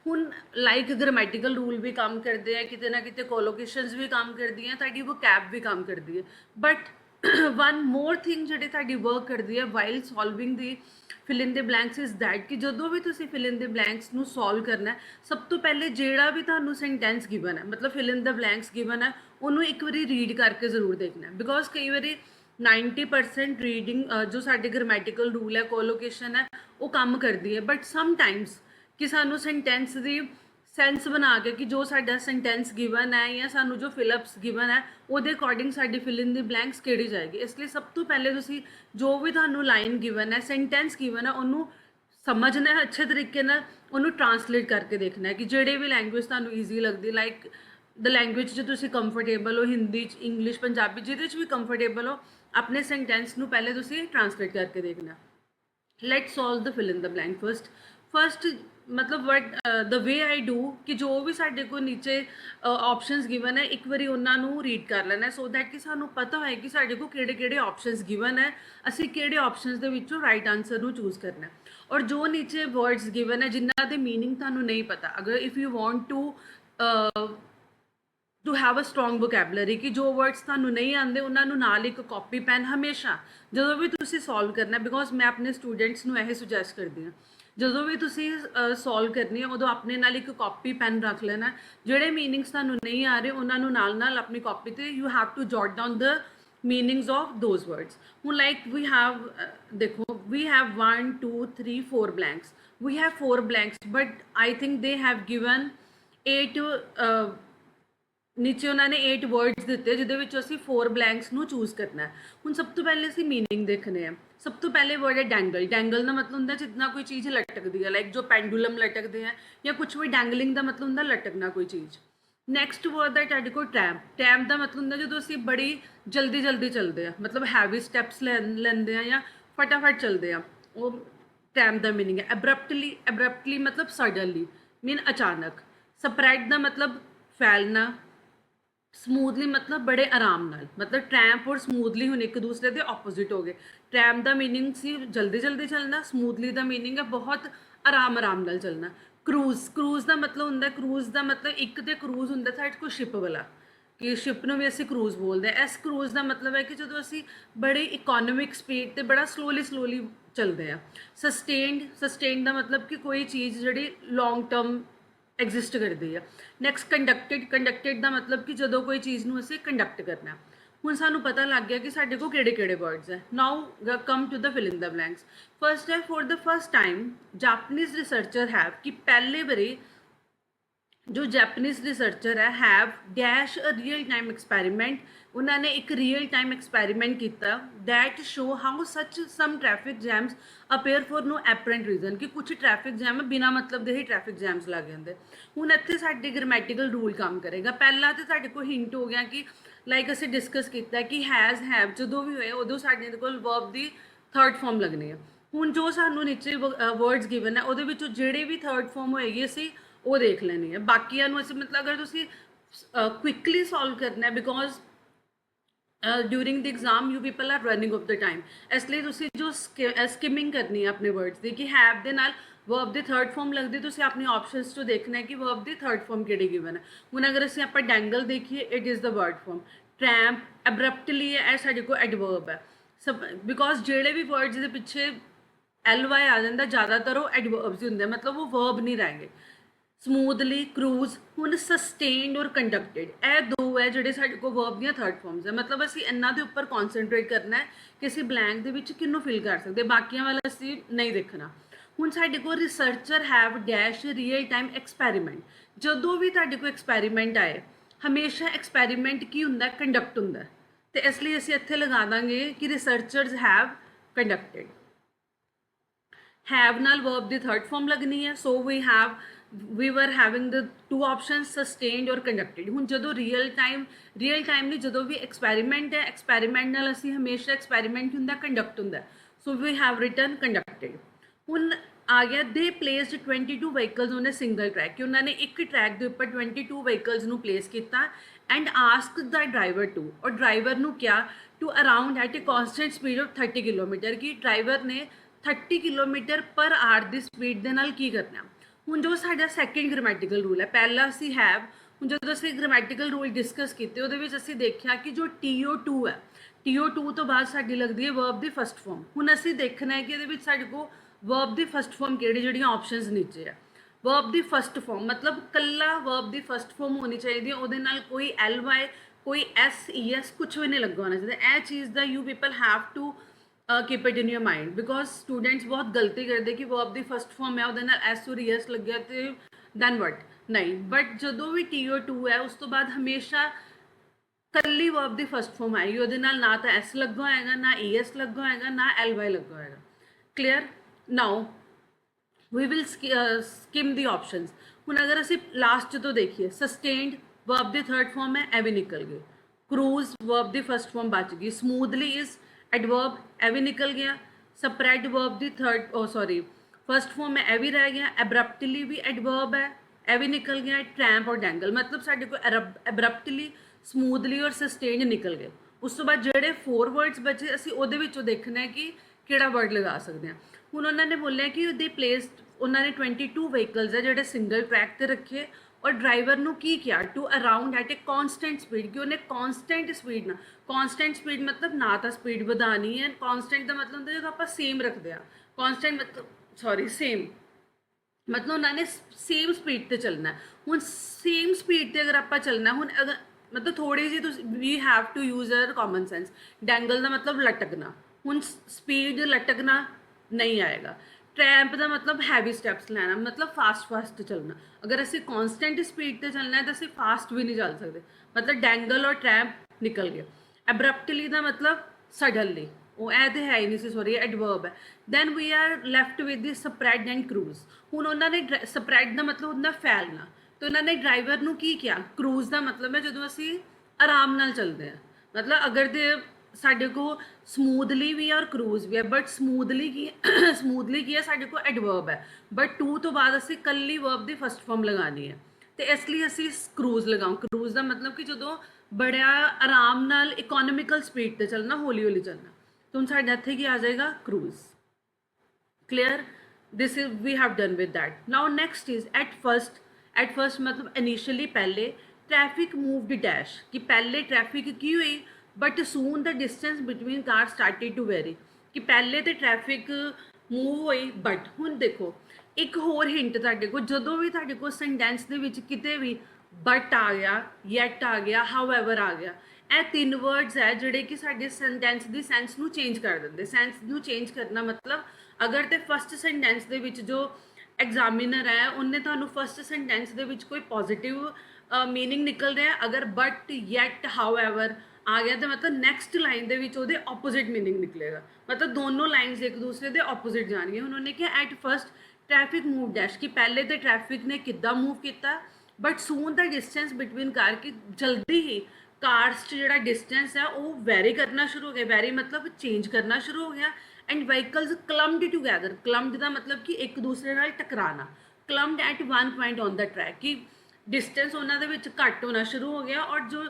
ਹੁਣ ਲਾਈਕ ਗ੍ਰਾਮੈਟੀਕਲ ਰੂਲ ਵੀ ਕੰਮ ਕਰਦੇ ਆ ਕਿਤੇ ਨਾ ਕਿਤੇ ਕੋਲੋਕੇਸ਼ਨਸ ਵੀ ਕੰਮ ਕਰਦੀਆਂ ਤੁਹਾਡੀ ਵੋਕੈਬ ਵੀ ਕੰਮ ਕਰਦੀ ਹੈ ਬਟ ਵਨ ਮੋਰ ਥਿੰਗ ਜਿਹੜੀ ਤੁਹਾਡੀ ਵਰਕ ਕਰਦੀ ਹੈ ਵਾਈਲ ਸੋਲਵਿੰਗ ਦੀ ਫਿਲ ਇਨ ਦੇ ਬਲੈਂਕਸ ਇਜ਼ ਦੈਟ ਕਿ ਜਦੋਂ ਵੀ ਤੁਸੀਂ ਫਿਲ ਇਨ ਦੇ ਬਲੈਂਕਸ ਨੂੰ ਸੋਲਵ ਕਰਨਾ ਸਭ ਤੋਂ ਪਹਿਲੇ ਜਿਹੜਾ ਵੀ ਤੁਹਾਨੂੰ ਸੈਂਟੈਂਸ ਗਿਵਨ ਹੈ ਮਤਲਬ ਫਿਲ ਇਨ ਦਾ ਬਲੈਂਕਸ ਗਿਵਨ ਹੈ ਉਹਨੂੰ ਇੱਕ ਵਾਰੀ ਰੀਡ ਕਰਕੇ ਜ਼ਰੂਰ ਦੇਖਣਾ ਬਿਕੋਜ਼ ਕਈ ਵਾਰੀ 90% ਰੀਡਿੰਗ ਜੋ ਸਾਡੇ ਗ੍ਰਾਮੈਟੀਕਲ ਰੂਲ ਹੈ ਕੋਲੋਕੇਸ਼ਨ ਹੈ ਉਹ ਕੰਮ ਕਰਦੀ ਹੈ ਬਟ ਸਮਟਾਈਮਸ ਕਿ ਸਾਨੂੰ ਸੈਂਟੈਂਸ ਦੀ ਸੈਂਸ ਬਣਾ ਕੇ ਕਿ ਜੋ ਸਾਡਾ ਸੈਂਟੈਂਸ ਗਿਵਨ ਹੈ ਜਾਂ ਸਾਨੂੰ ਜੋ ਫਿਲਅਪਸ ਗਿਵਨ ਹੈ ਉਹਦੇ ਅਕੋਰਡਿੰਗ ਸਾਡੀ ਫਿਲ ਇਨ ਦੀ ਬਲੈਂਕਸ ਕਿਹੜੀ ਜਾਏਗੀ। ਇਸ ਲਈ ਸਭ ਤੋਂ ਪਹਿਲੇ ਤੁਸੀਂ ਜੋ ਵੀ ਤੁਹਾਨੂੰ ਲਾਈਨ ਗਿਵਨ ਹੈ ਸੈਂਟੈਂਸ ਗਿਵਨ ਹੈ ਉਹਨੂੰ ਸਮਝਣਾ ਹੈ ਅੱਛੇ ਤਰੀਕੇ ਨਾਲ ਉਹਨੂੰ ਟਰਾਂਸਲੇਟ ਕਰਕੇ ਦੇਖਣਾ ਹੈ ਕਿ ਜਿਹੜੇ ਵੀ ਲੈਂਗੁਏਜ ਤੁਹਾਨੂੰ ਈਜ਼ੀ ਲੱਗਦੀ ਲਾਈਕ ਦ ਲੈਂਗੁਏਜ 'ਚ ਤੁਸੀਂ ਕੰਫਰਟੇਬਲ ਹੋ ਹਿੰਦੀ 'ਚ ਇੰਗਲਿਸ਼ ਪੰਜਾਬੀ ਜਿਹਦੇ 'ਚ ਵੀ ਕੰਫਰਟੇਬਲ ਹੋ ਆਪਣੇ ਸੈਂਟੈਂਸ ਨੂੰ ਪਹਿਲੇ ਤੁਸੀਂ ਟਰਾਂਸਲੇਟ ਕਰਕੇ ਦੇਖਣਾ। Let's solve the fill in the blank first. First मतलब what the way I do कि जो भी साडे को नीचे ऑप्शंस गिवन है एक बारी उन्होंने रीड कर लेना सो दैट कि सानू पता है कि साडे को किहड़े किहड़े ऑप्शंस गिवन है, असी किहड़े ऑप्शंस दे विचों राइट आंसर नू चूज करना है। और जो नीचे वर्ड्स गिवन है जिन्हां दे मीनिंग तुहानू नहीं पता, अगर if you want to have a strong vocabulary कि जो वर्ड्स तुहानू नहीं आते उन्होंने नाल एक कॉपी पैन हमेशा जो भी तुसी सॉल्व करना, बिकॉज मैं अपने स्टूडेंट्स नू यह सुजैसट करती हाँ जो भी तुसी सॉल्व करनी है उदों अपने नाल एक कॉपी पैन रख लेना, जोड़े मीनिंग्स तुहानू नहीं आ रहे उन्होंने नाल अपनी कॉपी ते you have to jot down the meanings of those words. हूँ लाइक वी हैव देखो we have 1 2 3 4 blanks, we have 4 blanks but I think they have given 8 नीचे उन्होंने 8 वर्ड्स दिते जिहदे असीं 4 ब्लैंक्स नू चूज करना है। हुण सब तो पहले असीं मीनिंग देखने हैं। सब तो पहले वर्ड है डैंगल। डैंगल का मतलब होंगे जितना कोई चीज़ लटकती है, लाइक जो पेंडुलम लटकते हैं या कुछ भी डैंगलिंग का मतलब होंगे लटकना कोई चीज़। नैक्सट वर्ड है तुहाडे कोल टैम्प। टैम्प का मतलब होंगे जो असीं बड़ी जल्दी जल्दी चलते हैं, मतलब हैवी स्टैप्स लेंदे हैं या फटाफट चलते हैं, वो टैम्प का मीनिंग है। एब्रप्टली, एब्रप्टली मतलब सडनली मीन अचानक। स्प्रेड का मतलब फैलना। स्मूथली मतलब बड़े आराम नाल, मतलब ट्रैम्प और स्मूथली हुण एक दूसरे के ऑपोजिट हो गए। ट्रैम्प का मीनिंग सी जल्दी जल्दी चलना, स्मूथली का मीनिंग है बहुत आराम आराम नाल चलना। क्रूज, क्रूज का मतलब होंगे, क्रूज का मतलब एक तो क्रूज होंगे साइड को शिप वाला कि शिप में भी असी क्रूज बोलते हैं। इस क्रूज का मतलब है कि जो असी बड़े इकोनॉमिक स्पीड से बड़ा स्लोली स्लोली चलते हैं। सस्टेन्ड, सस्टेन्ड का मतलब कि कोई चीज़ जी लॉन्ग टर्म एग्जिस्ट करती है। नैक्सट कंडक्टेड, कंडक्टेड का मतलब कि जो कोई चीज़ नूं असीं कंडक्ट करना। हुण सानू पता लग गया कि साडे को किहड़े-किहड़े वर्ड्स है। Now come to the fill in the blanks. First है for the first time Japanese researcher have कि पहले बारी जो जैपनीज रिसर्चर है have dash a real time experiment, उन्होंने एक रियल टाइम एक्सपैरीमेंट किया that show how such some traffic jams appear for no apparent reason कि कुछ ट्रैफिक जैम बिना मतलब दे ही ट्रैफिक जैम्स लग जाते। हुण इत्थे साडे ग्रामैटिकल रूल काम करेगा। पहला तो साडे को हिंट हो गया कि लाइक असीं डिस्कस किया कि हैज़ हैव जो भी होए उदों साडे कोल वर्ब दी थर्ड फॉर्म लगनी है। हुण जो सानू नीचे वर्ड्स गिवन है उहदे विचों जिहड़े भी थर्ड फॉर्म होएगी असीं वो देख लेनी है। बाकियां नूं असीं मतलब अगर तुसीं क्विकली सॉल्व करना है because during the exam you people are running of the time, इसलिए तुसीं जो स्किमिंग करनी है अपने वर्ड्स की कि हैव दे नाल वर्ब दी थर्ड फॉर्म लगती, तुसीं अपने ऑप्शंस चो देखना है कि वर्ब दी थर्ड फॉर्म किहड़ी गिवन है। हुण अगर असीं आपां डैंगल देखिए it is the word form. Tramp abruptly है, साडे कोल एडवर्ब है। सब बिकॉज जिहड़े भी वर्ड्स दे पिछे LY आ जाता ज़्यादातर वो एडवर्ब्स ही होंगे, मतलब वो वर्ब नहीं रहेंगे। स्मूथली, क्रूज, हुण सस्टेन्ड और कंडक्टेड यह दो है जोड़े साडे को वर्ब दियां थर्ड फॉर्म्स है। मतलब असीं इन्हां दे उपर कॉन्सनट्रेट करना है कि असीं ब्लैंक दे विच किन्नू फिल कर सकते, बाकियां वाला असीं नहीं देखना। हुण साडे को researcher have dash real time experiment. जदों भी तुहाडे कोल एक्सपैरीमेंट आए हमेशा एक्सपैरीमेंट की हुंदा है, कंडक्ट हुंदा है, तो इसलिए असीं इत्थे लगा दांगे कि रिसर्चर्स हैव कंडक्टेड। हैव नाल वर्ब दी थर्ड फॉर्म लगनी है, so we were having the two option sustained और कंडक्टेड। हुण जदों रियल टाइम नहीं जदों भी एक्सपैरीमेंट है, एक्सपैरीमेंट नाल असीं हमेशा एक्सपैरीमेंट हुंदा कंडक्ट हुंदा, so we have written conducted. हुण आ गया they placed 22 vehicles on a single track कि उन्होंने एक ट्रैक के उपर 22 व्हीकल्स नूं प्लेस किया and ask the driver to, और ड्राइवर नूं क्या to around at a constant speed of 30 kilometre कि ड्राइवर ने 30 किलोमीटर पर आवर की स्पीड के नाल की करना। हुण जो साडा सैकेंड ग्रामैटिकल रूल है, पहला असीं हैव, हुण जदों असीं ग्रामैटिकल रूल डिस्कस किए उहदे विच असीं देखिया कि जो TO2 है, TO2 तो बाद साडी लगदी है वर्ब दी फर्स्ट फॉर्म। हुण असीं देखना है कि इहदे विच साडे को वर्ब दी फर्स्ट फॉर्म किहड़ी जिहड़ियां ऑप्शनस नीचे है। वर्ब दी फर्स्ट फॉर्म मतलब कल्ला वर्ब दी फर्स्ट फॉर्म होनी चाहिए, उहदे नाल कोई LY कोई SES कुछ भी नहीं लगा होना चाहिए। यह चीज़ दा you people have to keep it in your mind, because students बहुत गलती करते कि वर्ब दी फर्स्ट फॉर्म है उहदे नाल S और ES लग गया तो दैन वट नहीं, बट जो भी TO2 है उस तो बाद हमेशा कल्ली वर्ब दी फर्स्ट फॉर्म आएगी, उहदे नाल ना तो S लगा होएगा, ना ES लगा होएगा, ना LY लगा होएगा। Clear? Now we will skim the options. हुण अगर असीं लास्ट तो देखिए सस्टेन्ड वर्ब दी थर्ड फॉर्म है, ए भी निकल गई। क्रूज वर्ब दी फर्स्ट फॉर्म बच गई। स्मूथली इज एडवर्ब, ए भी निकल गया। स्प्रेड वर्ब दी थर्ड सॉरी फर्स्ट फॉर्म में ए भी रह गया, एब्रप्टली भी एडवर्ब है, ए भी निकल गया, ट्रैम्प और डैंगल, मतलब साढ़े को एब्रप्टली, ਸਮੂਥਲੀ और ਸਸਟੇਨਡ ਨਿਕਲ ਗਏ। ਉਸ ਤੋਂ ਬਾਅਦ ਜਿਹੜੇ 4 ਵਰਡਸ ਬਚੇ ਅਸੀਂ ਉਹਦੇ ਵਿੱਚੋਂ ਦੇਖਣਾ ਹੈ ਕਿ ਕਿਹੜਾ ਵਰਡ ਲਗਾ ਸਕਦੇ ਹਾਂ। ਹੁਣ ਉਹਨਾਂ ਨੇ ਬੋਲਿਆ ਕਿ ਦੇ ਪਲੇਸਡ, ਉਹਨਾਂ ਨੇ 22 ਵਹੀਕਲਸ ਹੈ ਜਿਹੜੇ ਸਿੰਗਲ ਟਰੈਕ ਤੇ ਰੱਖੇ ਔਰ ਡਰਾਈਵਰ ਨੂੰ ਕੀ ਕਿਹਾ to around at a constant speed, ਕਿ ਉਹਨੇ ਕੌਨਸਟੈਂਟ ਸਪੀਡ ਨਾਲ, ਕੌਨਸਟੈਂਟ ਸਪੀਡ ਮਤਲਬ ਨਾ ਤਾਂ ਸਪੀਡ ਵਧਾਣੀ ਹੈ, ਕੌਨਸਟੈਂਟ ਦਾ ਮਤਲਬ ਹੁੰਦਾ ਜਦੋਂ ਆਪਾਂ ਸੇਮ ਰੱਖਦੇ ਹਾਂ, ਕੌਨਸਟੈਂਟ ਮਤਲਬ ਸੌਰੀ ਸੇਮ मतलब उन्होंने सेम स्पीड ते चलना। हूँ सेम स्पीड ते अगर आप चलना, हूँ अगर मतलब थोड़ी जी we have to use our common sense. Dangle का मतलब लटकना, हूँ स्पीड लटकना नहीं आएगा। ट्रैम्प का मतलब हैवी स्टैप्स लेना, मतलब फास्ट फास्ट चलना। अगर असी कॉन्सटेंट स्पीड ते चलना है तो असी फास्ट भी नहीं चल सकते, मतलब डैंगल और ट्रैम्प निकल गया। एब्रप्टली का मतलब सडनली, वो ऐ तो है ही नहीं सी, सॉरी एडवर्ब है। Then we are left with the spread and cruise. हुण उन्होंने स्प्रैड का मतलब होंदा फैलना, तो उन्होंने ड्राइवर नूं की किया, क्रूज का मतलब है जो असी आराम नाल चलते हैं, मतलब अगर दे साडे को समूथली भी है और क्रूज भी है, बट समूथली की समूथली की है साडे को एडवर्ब है, बट टू तो बाद असी कल्ली वर्ब की फर्स्ट फॉर्म लगानी है, तो इसलिए असी क्रूज लगाओ। क्रूज का मतलब कि जो बड़ा आराम नाल इकोनॉमिकल स्पीड ते चलना, हौली हौली चलना, तो हम साढ़े इत्थे की आ जाएगा cruise. Clear, this is we have done with that. Now next is at first. At first मतलब इनिशियली पहले, ट्रैफिक मूव्ड डैश, कि पहले ट्रैफिक की हुई but soon the distance between car started to vary, कि पहले तो ट्रैफिक मूव हुई बट। हुण देखो एक होर हिंट तुहाडे को, जदों भी तुहाडे को सेंटेंस दे विच किते भी बट आ गया, येट आ गया, हाउएवर आ गया, ਇਹ 3 वर्ड्स है जोड़े कि साडे सेंटेंस की सेंस नूं चेंज कर देंगे। सेंस नूं चेंज करना मतलब अगर तो फर्स्ट सेंटेंस दे विच जो एग्जामिनर है उन्हें तुहानूं फर्स्ट सेंटेंस दे विच कोई पॉजिटिव मीनिंग निकल रहा है, अगर बट येट हाउएवर आ गया तो मतलब नैक्सट लाइन दे विच उहदे ऑपोजिट मीनिंग निकलेगा, मतलब दोनों लाइन्स एक दूसरे के ऑपोजिट जाएंगे। उन्होंने कहा at first traffic move dash, कि पहले तो ट्रैफिक ने किद्दां मूव किया, but soon the distance between car, कि जल्दी ही कार्स जो डिस्टेंस है वो वैरी करना शुरू हो गया, वैरी मतलब चेंज करना शुरू हो गया। And vehicles clumped together, clumped का मतलब कि एक दूसरे नाल टकराना, clumped at one point on the track, कि डिस्टेंस उन्होंने घट होना शुरू हो गया, और जो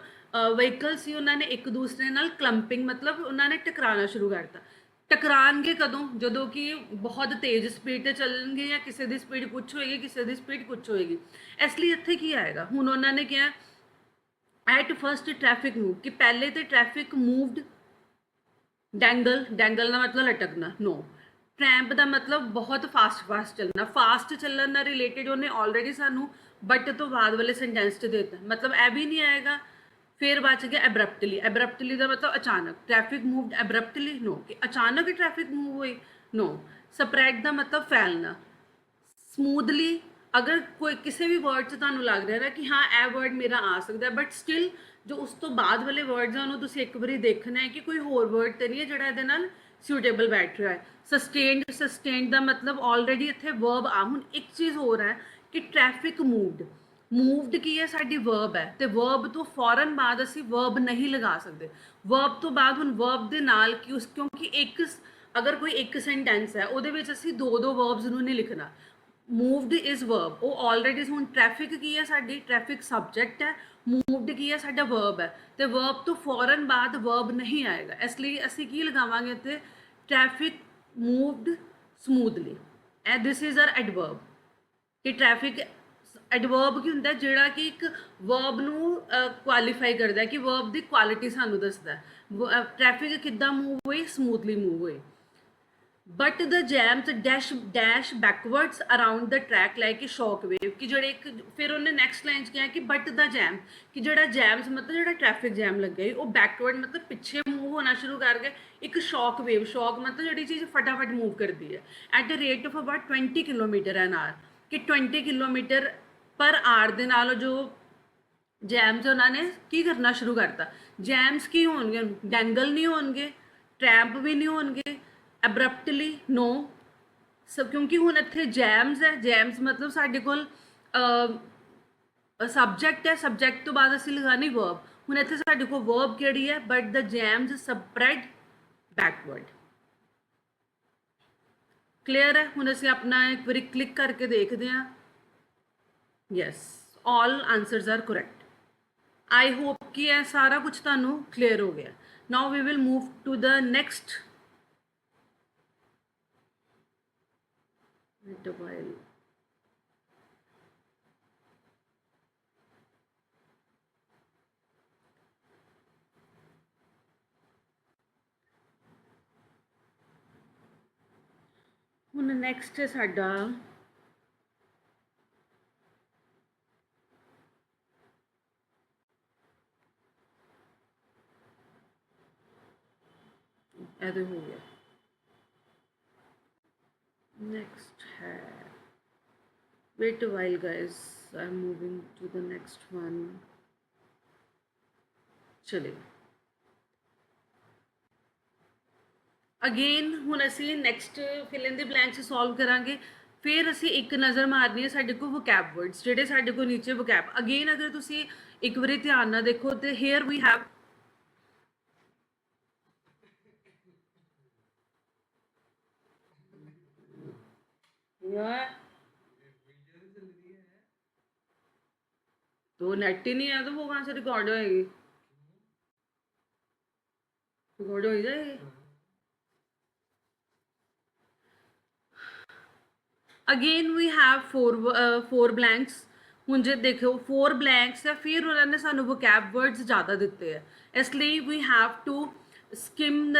व्हीकल से उन्होंने एक दूसरे नाल क्लंपिंग मतलब उन्होंने टकराना शुरू करता। टकराएंगे कदों, जो कि बहुत तेज़ स्पीड से चलणगे या किसी की स्पीड कुछ होएगी, किसी की स्पीड कुछ होएगी, इसलिए इत्थे की आएगा। हुण उन्होंने कहा एट फर्स्ट ट्रैफिक मूव, कि पहले तो ट्रैफिक मूव्ड डैंगल, डैंगल का मतलब लटकना, नो। ट्रैम्प का मतलब बहुत फास्ट फास्ट चलना, फास्ट चलन का रिलेटेड उन्हें ऑलरेडी सानू बट तो बाद वाले सेंटेंस च देता, मतलब ए भी नहीं आएगा। फिर बच गया एब्रप्टली, एब्रप्टली का मतलब अचानक, ट्रैफिक मूव्ड एब्रप्टली, नो, कि अचानक ही ट्रैफिक मूव हुई, नो। स्प्रैड का मतलब फैलना। स्मूथली, अगर कोई किसी भी वर्ड से तुहानूं लग रहा है कि हाँ ए वर्ड मेरा आ सकता है, बट स्टिल जो उस तो बाद वाले वर्ड्स हैं उन्होंने तुसीं एक बारी देखना है कि कोई होर वर्ड तो नहीं है जिहड़ा इहदे नाल सूटेबल बैठ रहा है। सस्टेन्ड, सस्टेन्ड का मतलब ऑलरेडी इत्थे वर्ब आ। हुण एक चीज़ हो रहा है कि ट्रैफिक मूव्ड, मूव्ड की है साडी वर्ब है, तो वर्ब तो फौरन बाद असी वर्ब नहीं लगा सकते। वर्ब तो बाद हुण वर्ब दे नाल कि उस, क्योंकि एक अगर कोई एक सेंटेंस है उहदे विच असी दो दो वर्ब्स नूं नहीं लिखना। मूव्ड इज वर्ब, वो ऑलरेडी हुण ट्रैफिक की है साडी, ट्रैफिक सब्जैक्ट है, मूव्ड की है साडा वर्ब है, तो वर्ब तो फौरन बाद वर्ब नहीं आएगा, इसलिए असी की लगावांगे इत्थे traffic moved smoothly, this is our adverb. कि ट्रैफिक एडवर्ब की होंदा जिहड़ा कि एक वर्ब नूं क्वालीफाई करता है, कि वर्ब की क्वालिटी सानूं दसदा है। ट्रैफिक किद्दां मूव हुई, स्मूथली मूव हुई। But the jams dash dash backwards around the track like a shock wave, कि जोड़े एक फिर उन्हें नैक्सट लाइन क्या है कि बट द जैम, कि जोड़ा जैम्स मतलब जो ट्रैफिक जैम लग गई वो बैकवर्ड मतलब पिछे मूव होना शुरू कर गए, एक शॉक वेव, शॉक मतलब जी चीज़ फटाफट मूव करती है at the rate of about 20 kilometre an hour, कि 20 किलोमीटर पर आवर के नाल जो जैम्स उन्होंने की करना शुरू करता। जैम्स की होणगे, डैंगल नहीं होणगे, ट्रैम्प भी नहीं होणगे, एब्रप्टली नो, सब क्योंकि हुण इत्थे जैम्स है, जैम्स मतलब साडे कोल सबजैक्ट है, सबजैक्ट तो बाद असीं लगानी वर्ब। हुण इत्थे साडे कोल वर्ब किहड़ी है, but the jams spread backward. Clear है? हुण असीं अपना एक बारी क्लिक करके देखते हैं। Yes, all answers are correct. I hope कि यह सारा कुछ तुहानूं क्लियर हो गया। Now we will move to the next while। ਹੁਣ ਨੈਕਸਟ ਹੈ ਸਾਡਾ ਇਹਦੇ ਹੋ ਗਿਆ। नेक्स्ट है, wait a while guys, I'm moving to the next one। चलिए अगेन हुण असीं next fill in the blanks solve करांगे। फिर असीं एक नज़र मारनी है साडे कोल वोकैब वर्ड्स जिहड़े साडे कोल नीचे वोकैब। अगेन अगर तुसीं एक बारी ध्यान नाल देखो तो हेयर वी हैव तो नेट ही नहीं है तो वो कहाँ से रिकॉर्ड होएगी? रिकॉर्ड हो ही जाएगी। Again we have four blanks. हुण जे देखो 4 ब्लैंक्स है, फिर उन्होंने सानू वोकैब वर्ड्स ज़्यादा दिते हैं, इसलिए we have to skim the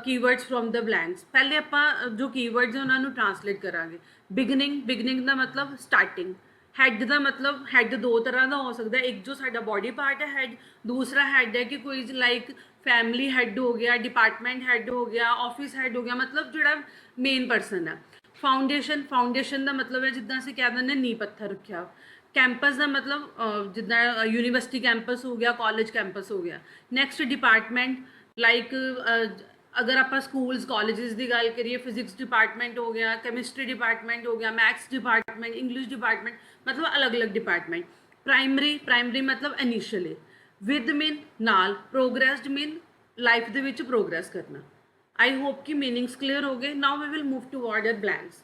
keywords from the blanks. पहले आपां जो कीवर्ड्स हैं उन्होंने ट्रांसलेट करांगे। बिगनिंग, बिगनिंग का मतलब स्टार्टिंग। हैड का मतलब हैड दो तरह का हो सकता है, एक जो साडा बॉडी पार्ट है हैड, दूसरा हैड है कि कोई लाइक फैमिली हैड हो गया, डिपार्टमेंट हैड हो गया, ऑफिस हैड हो गया, मतलब जोड़ा मेन परसन है। फाउंडेशन, फाउंडेशन का मतलब है जिदा असीं कह दिंदे नींह पत्थर रखिया। कैंपस का मतलब जिदा यूनीवर्सिटी कैंपस हो गया, कॉलेज कैंपस हो गया। नैक्सट डिपार्टमेंट, लाइक अगर आप स्कूल्स कॉलेजेस की गल करिए, फिजिक्स डिपार्टमेंट हो गया, कैमिस्ट्री डिपार्टमेंट हो गया, मैथ्स डिपार्टमेंट, इंग्लिश डिपार्टमेंट, मतलब अलग अलग डिपार्टमेंट। प्राइमरी, प्राइमरी मतलब इनिशियली। विद मीन नाल, प्रोग्रेस्ड मीन लाइफ दे विच प्रोग्रेस करना। आई होप कि मीनिंग्स क्लियर हो गए। Now we will move to order blanks.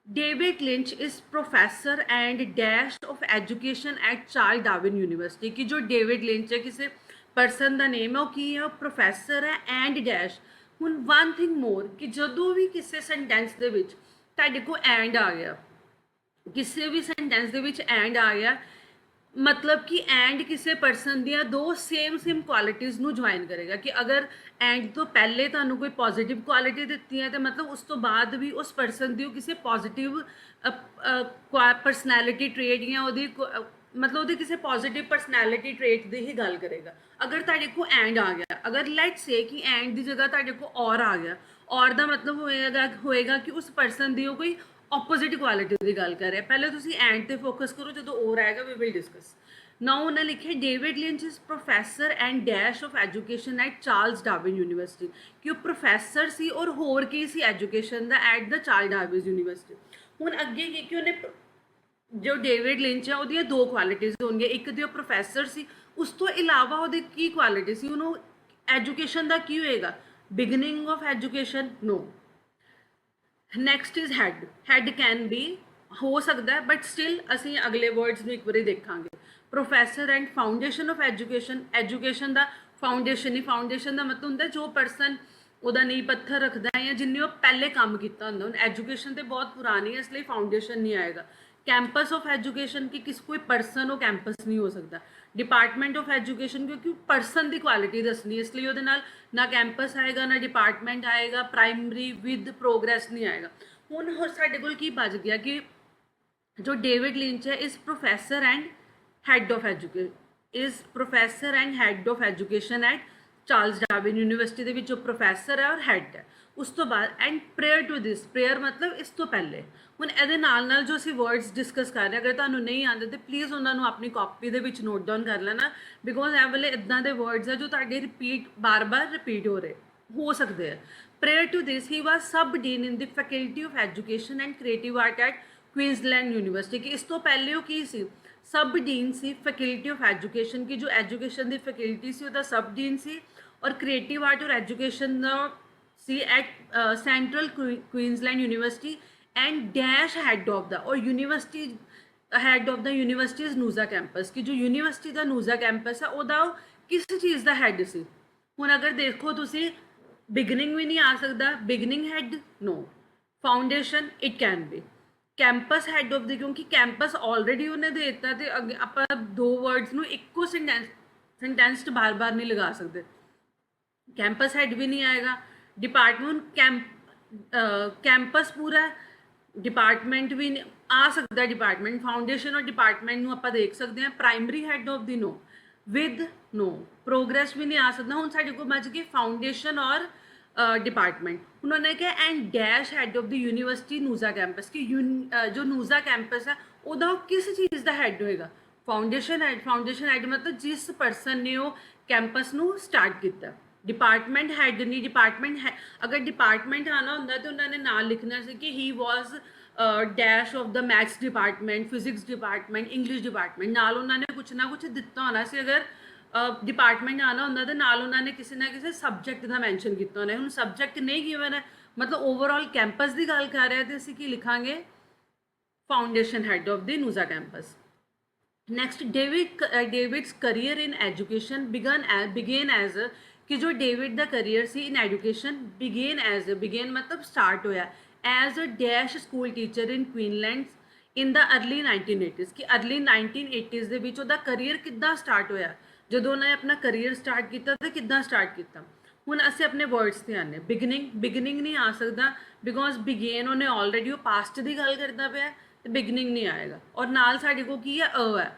David Lynch is professor and dash of education at Charles Darwin University. कि जो डेविड लिंच है किसी परसन का नेम है, वो की है, प्रोफैसर है एंड डैश। हुण वन थिंग मोर कि जदों भी किसी सेंटेंस दे विच तुहाडे कोल एंड आ गया, किसी भी सेंटेंस दे विच एंड आ गया, मतलब कि एंड किसी परसन दियां दो सेम सेम क्वालिटीज़ नूं ज्वाइन करेगा। कि अगर एंड तो पहले तुहानूं कोई पॉजिटिव क्वालिटी दित्ती है तो मतलब उस तो बाद भी उस परसन दी किसी पॉजिटिव परसनैलिटी ट्रेट या मतलब वो किसी पॉजिटिव परसनैलिटी ट्रेट की ही गल करेगा। अगर तुहाडे को एंड आ गया, अगर लेट से कि एंड की जगह तुहाडे को और आ गया, और का मतलब होएगा कि उस परसन की कोई ऑपोजिट क्वालिटी की गल कर रहे। पहले तुसीं एंड ते फोकस करो, जो और आएगा वी विल डिस्कस। नाउ उन्हें लिखे David Lynch is professor and dash of education at Charles Darwin University. कि वो प्रोफैसर सी और होर की सी एजुकेशन दा at the Charles Darwin university. हुण अगे कि उन्हें जो डेविड लिंच है वो दो क्वालिटीज़ होंगे, एक तो प्रोफैसर सी, उस तो इलावा वो की क्वालिटी सी, उन्होंने एजुकेशन का की होएगा, beginning of education no. Next is head. Head can be हो सकता है, बट स्टिल असी अगले वर्ड्स में एक बार देखांगे। Professor and foundation of education, education का फाउंडेशन ही, फाउंडेशन का मतलब होंगे जो परसन वह नींह पत्थर रखता है या जिन्हें पहले काम किया होंगे। एजुकेशन तो बहुत पुरानी है, इसलिए फाउंडेशन नहीं आएगा। कैंपस ऑफ एजुकेशन की किस कोई परसन हो कैंपस नहीं हो सकता। डिपार्टमेंट ऑफ एजुकेशन क्योंकि परसन की क्वालिटी दसनी, इसलिए वो ना कैंपस आएगा ना डिपार्टमेंट आएगा। प्राइमरी विद प्रोग्रेस नहीं आएगा। हुण साडे कोल की बच गया कि जो डेविड लिंच है is professor and head of education, is professor and head of education at Charles Darwin University दे विच प्रोफैसर है और हैड है। उस तो बाद and prior to this, prior मतलब इस तो पहले। हुण इहदे नाल जो असीं वर्ड्स डिस्कस कर रहे हैं, अगर तुहानूं नहीं आते तो प्लीज़ उन्होंने अपनी कॉपी दे विच नोट डाउन कर लेना, बिकॉज ए वाले इदां दे वर्ड्स है जो तुहाडे रिपीट बार बार रिपीट हो सकते हैं। Prior to this he was sub dean in the faculty of education and creative art at Queensland university. कि इस तो पहले वो की सी, सब डीन सी फैकल्टी ऑफ एजुकेशन की, जो एजुकेशन की फैकल्टी सी सब डीन सी, और क्रिएटिव आर्ट और एजुकेशन सी at central Queensland university and dash head of the, और university head of the university is Noosa campus, कि जो यूनिवर्सिटी का नूजा कैंपस है ਉਹਦਾ किस चीज़ का हैड सी। ਹੁਣ अगर देखो तुसी बिगनिंग भी नहीं आ सकता, beginning head no, foundation it can be, campus head of the, क्योंकि कैंपस ऑलरेडी उन्हें दे दिता, तो अगे आप दो वर्ड्स ਨੂੰ ਇੱਕੋ सेंटेंस बार बार नहीं लगा सकते। कैंपस हैड भी नहीं आएगा, डिपार्टमेंट कैंपस पूरा, डिपार्टमेंट भी आ सकता है, डिपार्टमेंट फाउंडेशन और डिपार्टमेंट ਨੂੰ ਆਪਾਂ देख सकते हैं। Primary head of the no, with no, progress भी नहीं आ सकता। ਹੁਣ ਸਾਡੇ ਕੋਲ बच गए फाउंडेशन और डिपार्टमेंट। उन्होंने कहा and dash head of the university Noosa campus, कि जो नूजा कैंपस है ਉਹਦਾ किस चीज़ का हैड होएगा, फाउंडेशन हैड। फाउंडेशन हैड मतलब जिस परसन ने वो कैंपस ਨੂੰ स्टार्ट किया। डिपार्टमेंट हैड नहीं, डिपार्टमेंट है, अगर डिपार्टमेंट आना होंगे तो उन्होंने नाम लिखना से कि he was dash of the maths department, physics department, English department, नाल उन्होंने कुछ ना कुछ दिता होना से। अगर डिपार्टमेंट आना होंगे तो नाल उन्होंने किसी ना किसी सब्जैक्ट का मैंशन किया होना। हम सब्जैक्ट नहीं गिवन है, मतलब ओवरऑल कैंपस की गल कर रहे हैं, तो असीं की लिखांगे, foundation head of the Noosa campus. Next, David's career in education began as कि जो डेविड का करियर सी in education began as, began मतलब स्टार्ट होया as a dash school teacher in Queensland in the early 1980s, कि early 1980s ਦੇ ਵਿੱਚ ਉਹਦਾ ਕਰੀਅਰ ਕਿੱਦਾਂ ਸਟਾਰਟ ਹੋਇਆ, ਜਦੋਂ ਉਹਨੇ ਆਪਣਾ ਕਰੀਅਰ ਸਟਾਰਟ ਕੀਤਾ ਤੇ ਕਿੱਦਾਂ ਸਟਾਰਟ ਕੀਤਾ। ਹੁਣ ਅਸੀਂ ਆਪਣੇ ਵਰਡਸ ਤੇ ਆਨੇ, ਬਿਗਨਿੰਗ नहीं आ सकता, ਬਿਕੋਜ਼ ਬਿਗੇਨ ਉਹਨੇ ਆਲਰੇਡੀ ਉਹ ਪਾਸਟ ਦੀ ਗੱਲ ਕਰਦਾ ਪਿਆ, ਤੇ ਬਿਗਨਿੰਗ नहीं आएगा। और ਨਾਲ ਸਾਡੇ ਕੋਲ ਕੀ ਹੈ, ਹੈ,